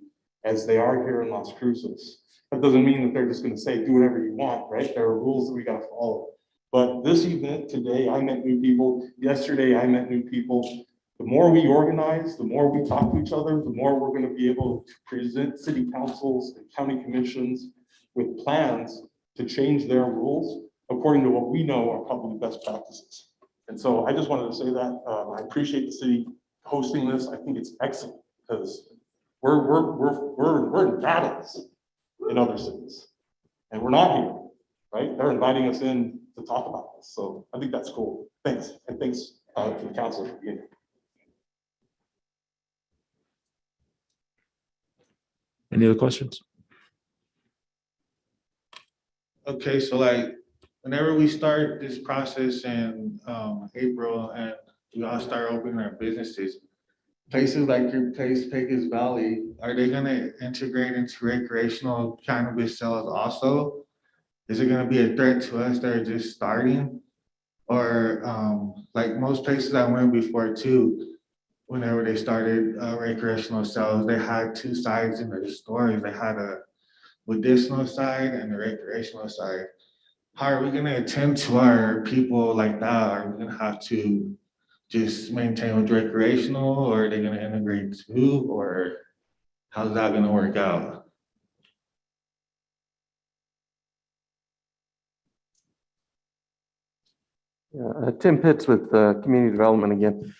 Speaker 20: as they are here in Las Cruces. That doesn't mean that they're just gonna say, do whatever you want, right? There are rules that we gotta follow. But this event today, I met new people. Yesterday, I met new people. The more we organize, the more we talk to each other, the more we're going to be able to present city councils and county commissions with plans to change their rules according to what we know are probably best practices. And so I just wanted to say that I appreciate the city hosting this. I think it's excellent because we're in battles in other cities, and we're not here, right? They're inviting us in to talk about this. So I think that's cool. Thanks, and thanks to the council for being here.
Speaker 1: Any other questions?
Speaker 10: Okay, so like, whenever we start this process in April and we all start opening our businesses, places like your place, Pecos Valley, are they gonna integrate into recreational cannabis sales also? Is it gonna be a threat to us that are just starting? Or like most places I went before too, whenever they started recreational sales, they had two sides in their stores. They had a medicinal side and the recreational side. How are we gonna attend to our people like that? Are we gonna have to just maintain with recreational, or are they gonna integrate too, or how's that gonna work out?
Speaker 9: Tim Pitts with Community Development again.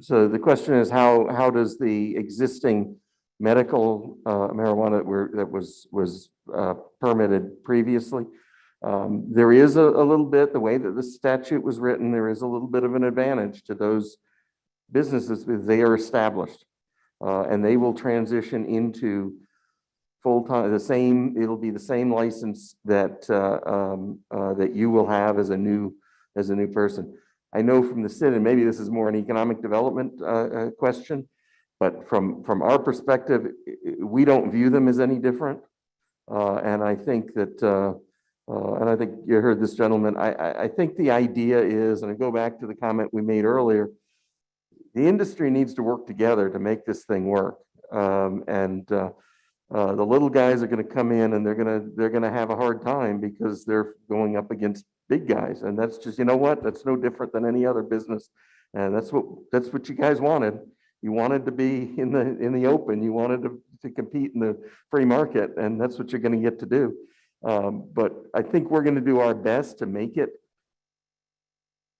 Speaker 9: So the question is, how does the existing medical marijuana that was permitted previously? There is a little bit, the way that the statute was written, there is a little bit of an advantage to those businesses because they are established, and they will transition into full-time, it'll be the same license that that you will have as a new person. I know from the city, and maybe this is more an economic development question, but from our perspective, we don't view them as any different. And I think that, and I think you heard this gentleman, I think the idea is, and I go back to the comment we made earlier, the industry needs to work together to make this thing work. The little guys are going to come in and they're going to have a hard time because they're going up against big guys, and that's just, you know what, that's no different than any other business, and that's what you guys wanted. You wanted to be in the open. You wanted to compete in the free market, and that's what you're going to get to do. But I think we're going to do our best to make it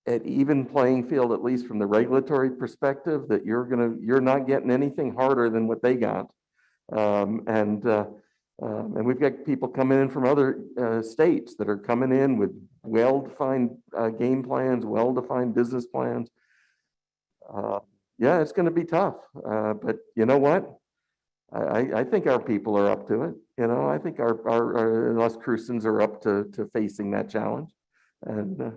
Speaker 9: an even playing field, at least from the regulatory perspective, that you're not getting anything harder than what they got. And we've got people coming in from other states that are coming in with well-defined game plans, well-defined business plans. Yeah, it's going to be tough, but you know what? I think our people are up to it. I think our Las Crucens are up to facing that challenge, and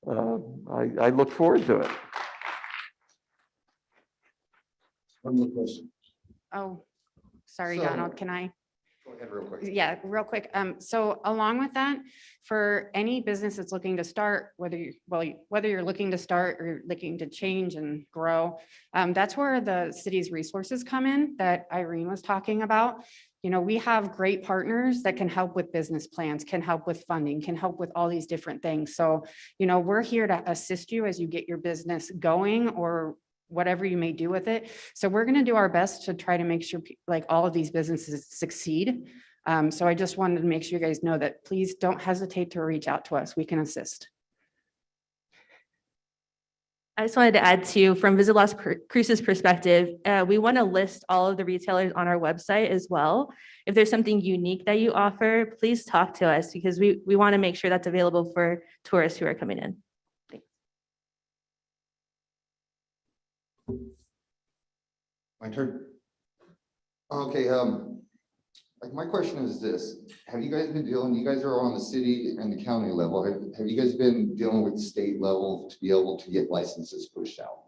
Speaker 9: I look forward to it.
Speaker 17: One more question.
Speaker 13: Oh, sorry,
Speaker 17: So-
Speaker 13: Donald, can I?
Speaker 17: Go ahead real quick.
Speaker 13: Yeah, real quick. So along with that, for any business that's looking to start, whether you're looking to start or looking to change and grow, that's where the city's resources come in that Irene was talking about. You know, we have great partners that can help with business plans, can help with funding, can help with all these different things. So, you know, we're here to assist you as you get your business going or whatever you may do with it. So we're going to do our best to try to make sure like all of these businesses succeed. So I just wanted to make sure you guys know that please don't hesitate to reach out to us. We can assist.
Speaker 15: I just wanted to add to, from Visit Las Cruces perspective, we want to list all of the retailers on our website as well. If there's something unique that you offer, please talk to us because we want to make sure that's available for tourists who are coming in.
Speaker 14: My turn. Okay, like my question is this, have you guys been dealing, you guys are on the city and the county level, have you guys been dealing with the state level to be able to get licenses pushed out?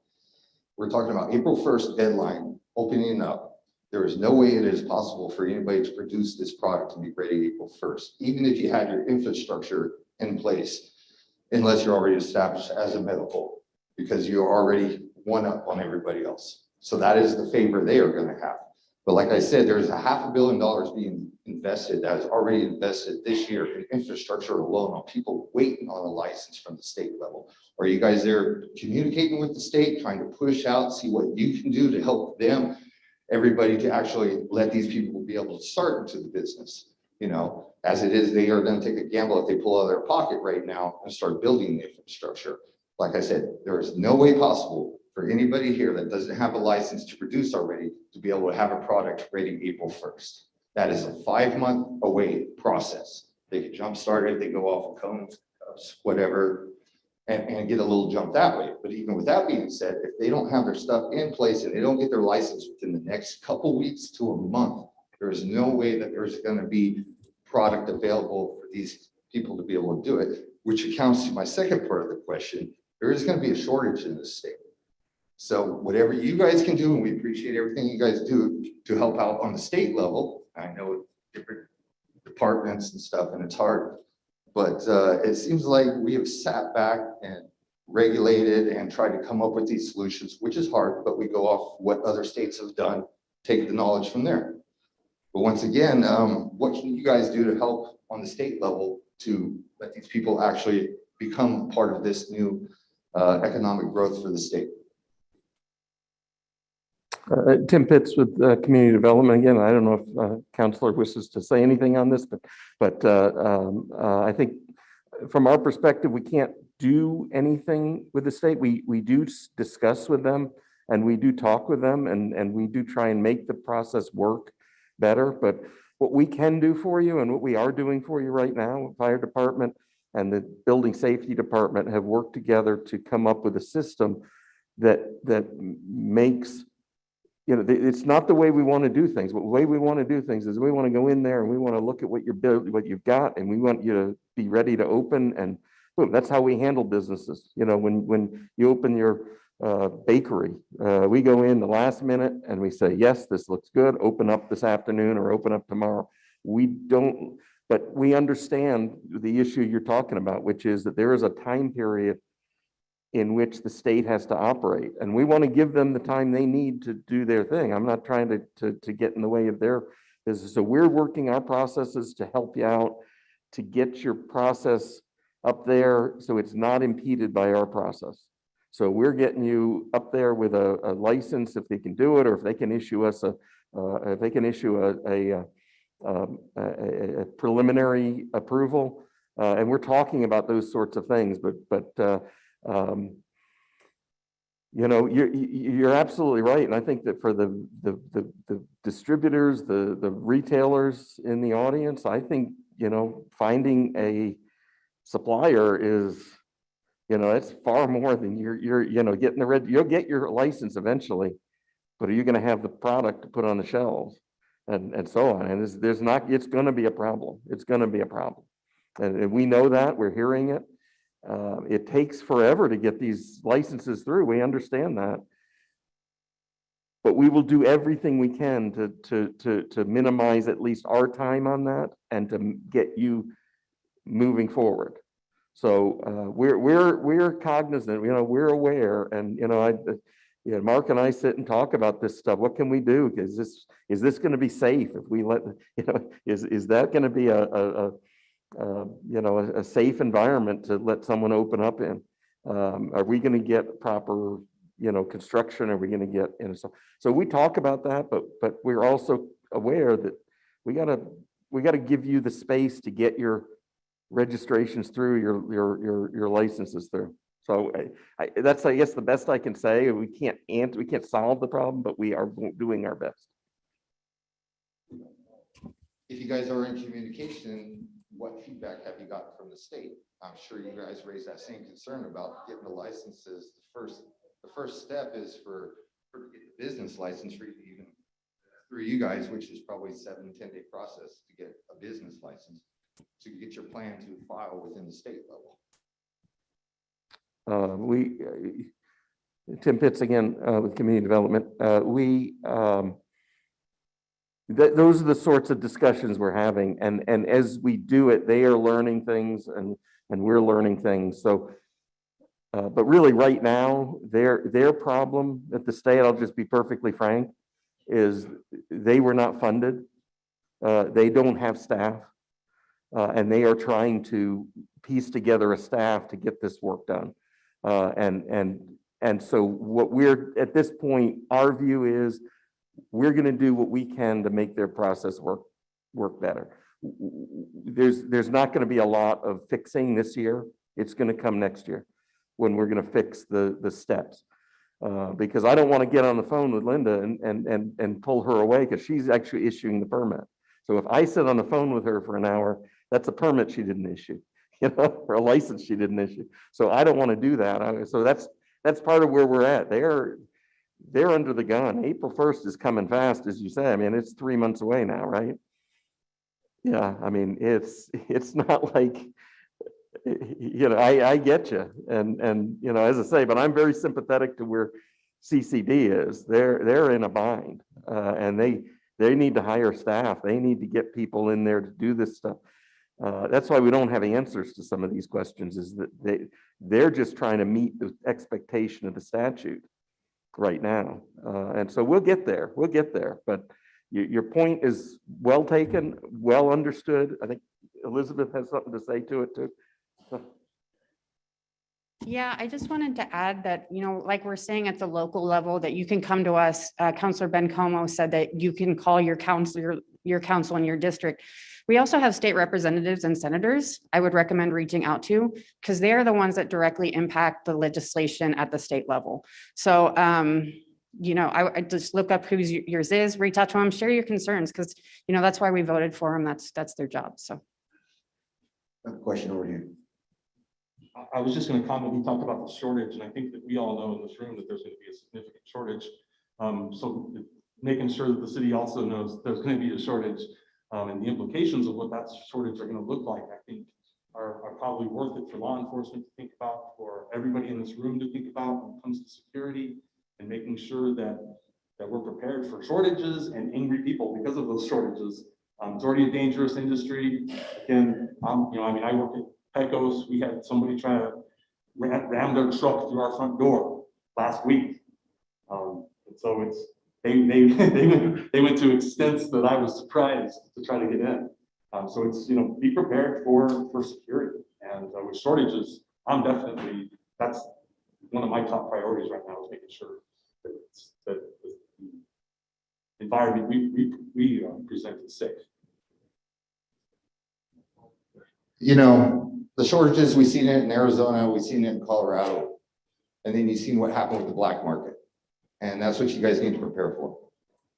Speaker 14: We're talking about April 1st deadline, opening up. There is no way it is possible for anybody to produce this product to be ready April 1st, even if you had your infrastructure in place, unless you're already established as a medical, because you're already one up on everybody else. So that is the favor they are going to have. But like I said, there's $500 million being invested that is already invested this year in infrastructure alone on people waiting on a license from the state level. Are you guys there communicating with the state, trying to push out, see what you can do to help them, everybody to actually let these people be able to start into the business? You know, as it is, they are going to take a gamble if they pull out of their pocket right now and start building the infrastructure. Like I said, there is no way possible for anybody here that doesn't have a license to produce already to be able to have a product ready April 1st. That is a 5-month away process. They can jumpstart it, they go off of cones, whatever, and get a little jump that way. But even with that being said, if they don't have their stuff in place and they don't get their license within the next couple weeks to a month, there is no way that there's going to be product available for these people to be able to do it, which accounts to my second part of the question. There is going to be a shortage in this state. So whatever you guys can do, and we appreciate everything you guys do to help out on the state level. I know different departments and stuff, and it's hard, but it seems like we have sat back and regulated and tried to come up with these solutions, which is hard, but we go off what other states have done, take the knowledge from there. But once again, what can you guys do to help on the state level to let these people actually become part of this new economic growth for the state?
Speaker 9: Tim Pitts with Community Development again. I don't know if Councilor wishes to say anything on this, but I think from our perspective, we can't do anything with the state. We do discuss with them and we do talk with them and we do try and make the process work better. But what we can do for you and what we are doing for you right now, Fire Department and the Building Safety Department have worked together to come up with a system that makes, you know, it's not the way we want to do things, but the way we want to do things is we want to go in there and we want to look at what what you've got, and we want you to be ready to open, and boom, that's how we handle businesses. You know, when you open your bakery, we go in the last minute and we say, yes, this looks good, open up this afternoon or open up tomorrow. We don't, but we understand the issue you're talking about, which is that there is a time period in which the state has to operate. And we want to give them the time they need to do their thing. I'm not trying to get in the way of their business. So we're working our processes to help you out, to get your process up there so it's not impeded by our process. So we're getting you up there with a license if they can do it, or if they can issue us a preliminary approval. And we're talking about those sorts of things, but you know, you're absolutely right, and I think that for the distributors, the retailers in the audience, I think, you know, finding a supplier is, you know, it's far more than you're you know, getting the you'll get your license eventually, but are you going to have the product to put on the shelves and so on? And there's not, it's going to be a problem. It's going to be a problem, and we know that, we're hearing it. It takes forever to get these licenses through. We understand that. But we will do everything we can to minimize at least our time on that and to get you moving forward. So we're cognizant, we're aware, and Mark and I sit and talk about this stuff. What can we do? Is this going to be safe if we let, is that going to be a safe environment to let someone open up in? Are we going to get proper, construction? Are we going to get, so we talk about that, but we're also aware that we got to give you the space to get your registrations through, your licenses through. So that's, I guess, the best I can say. We can't solve the problem, but we are doing our best.
Speaker 14: If you guys are in communication, what feedback have you gotten from the state? I'm sure you guys raised that same concern about getting the licenses. The first step is for to get the business license for even through you guys, which is probably 7-10 day process to get a business license. So you get your plan to file within the state level.
Speaker 9: Tim Pitts again with community development. Those are the sorts of discussions we're having, and as we do it, they are learning things, and we're learning things. So, but really, right now, their problem at the state, I'll just be perfectly frank, is they were not funded. They don't have staff. And they are trying to piece together a staff to get this work done. And so what we're, at this point, our view is we're going to do what we can to make their process work better. There's not going to be a lot of fixing this year. It's going to come next year when we're going to fix the steps. Because I don't want to get on the phone with Linda and pull her away, because she's actually issuing the permit. So if I sit on the phone with her for an hour, that's a permit she didn't issue, or a license she didn't issue. So I don't want to do that. So that's part of where we're at. They're under the gun. April 1st is coming fast, as you say. I mean, it's 3 months away now, right? Yeah, I mean, it's not like, I get you. And as I say, but I'm very sympathetic to where CCD is. They're in a bind, and they need to hire staff. They need to get people in there to do this stuff. That's why we don't have answers to some of these questions, is that they're just trying to meet the expectation of the statute right now. And so we'll get there. But your point is well taken, well understood. I think Elizabeth has something to say to it too.
Speaker 13: Yeah, I just wanted to add that, like we're saying at the local level, that you can come to us. Councilor Ben Como said that you can call your council in your district. We also have state representatives and senators I would recommend reaching out to, because they're the ones that directly impact the legislation at the state level. So, I just look up who yours is, reach out to them, share your concerns, because, that's why we voted for them. That's their job. So.
Speaker 14: I have a question over here.
Speaker 20: I was just going to comment, we talked about the shortage, and I think that we all know in this room that there's going to be a significant shortage. So making sure that the city also knows there's going to be a shortage, and the implications of what that shortage are going to look like, I think are probably worth it for law enforcement to think about, for everybody in this room to think about when it comes to security, and making sure that we're prepared for shortages and angry people because of those shortages. It's already a dangerous industry. Again, I work at Pecos. We had somebody try to ram their truck through our front door last week. And so they went to extents that I was surprised to try to get in. So it's, be prepared for security, and with shortages, that's one of my top priorities right now, is making sure that the environment we present is safe.
Speaker 14: The shortages, we've seen it in Arizona, we've seen it in Colorado, and then you've seen what happened with the black market. And that's what you guys need to prepare for.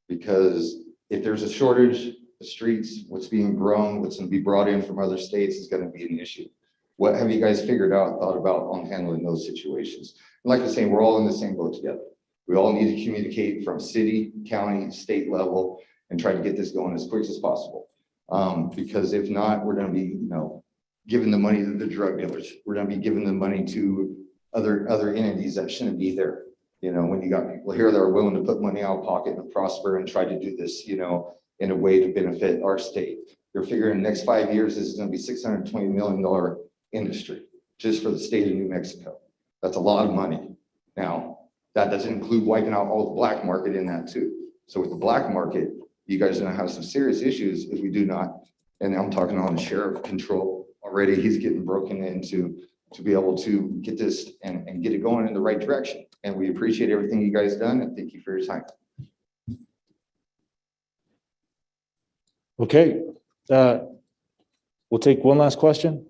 Speaker 14: Because if there's a shortage, the streets, what's being grown, what's going to be brought in from other states is going to be an issue. What have you guys thought about on handling those situations? And like I say, we're all in the same boat together. We all need to communicate from city, county, state level, and try to get this going as quick as possible. Because if not, we're going to be, giving the money to the drug dealers. We're gonna be giving the money to other entities that shouldn't be there. You know, when you got people here that are willing to put money out of pocket and prosper and try to do this, you know, in a way to benefit our state. You're figuring the next 5 years, this is gonna be $620 million industry just for the state of New Mexico. That's a lot of money. Now, that doesn't include wiping out all the black market in that too. So with the black market, you guys are gonna have some serious issues if we do not. And I'm talking on the sheriff control already. He's getting broken into to be able to get this and get it going in the right direction. And we appreciate everything you guys done and thank you for your time.
Speaker 1: Okay, we'll take one last question.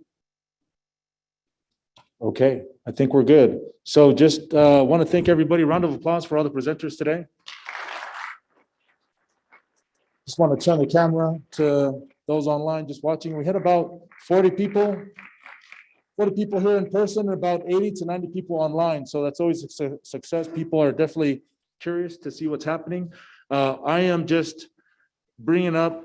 Speaker 1: Okay, I think we're good. So just want to thank everybody. Round of applause for all the presenters today. Just want to turn the camera to those online just watching. We had about 40 people here in person, and about 80 to 90 people online. So that's always a success. People are definitely curious to see what's happening. I am just bringing up,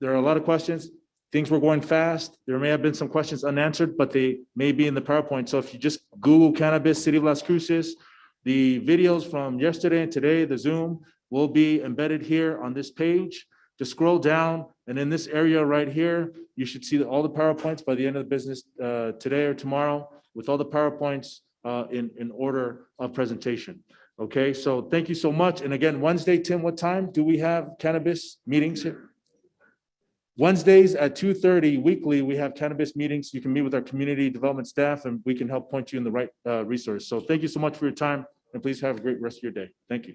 Speaker 1: there are a lot of questions. Things were going fast. There may have been some questions unanswered, but they may be in the PowerPoint. So if you just Google Cannabis City of Las Cruces, the videos from yesterday and today, the Zoom will be embedded here on this page. Just scroll down, and in this area right here, you should see all the PowerPoints by the end of the business today or tomorrow, with all the PowerPoints in order of presentation. Okay, so thank you so much. And again, Wednesday, Tim, what time do we have cannabis meetings here? Wednesdays at 2:30 weekly, we have cannabis meetings. You can meet with our community development staff and we can help point you in the right resource. So thank you so much for your time and please have a great rest of your day. Thank you.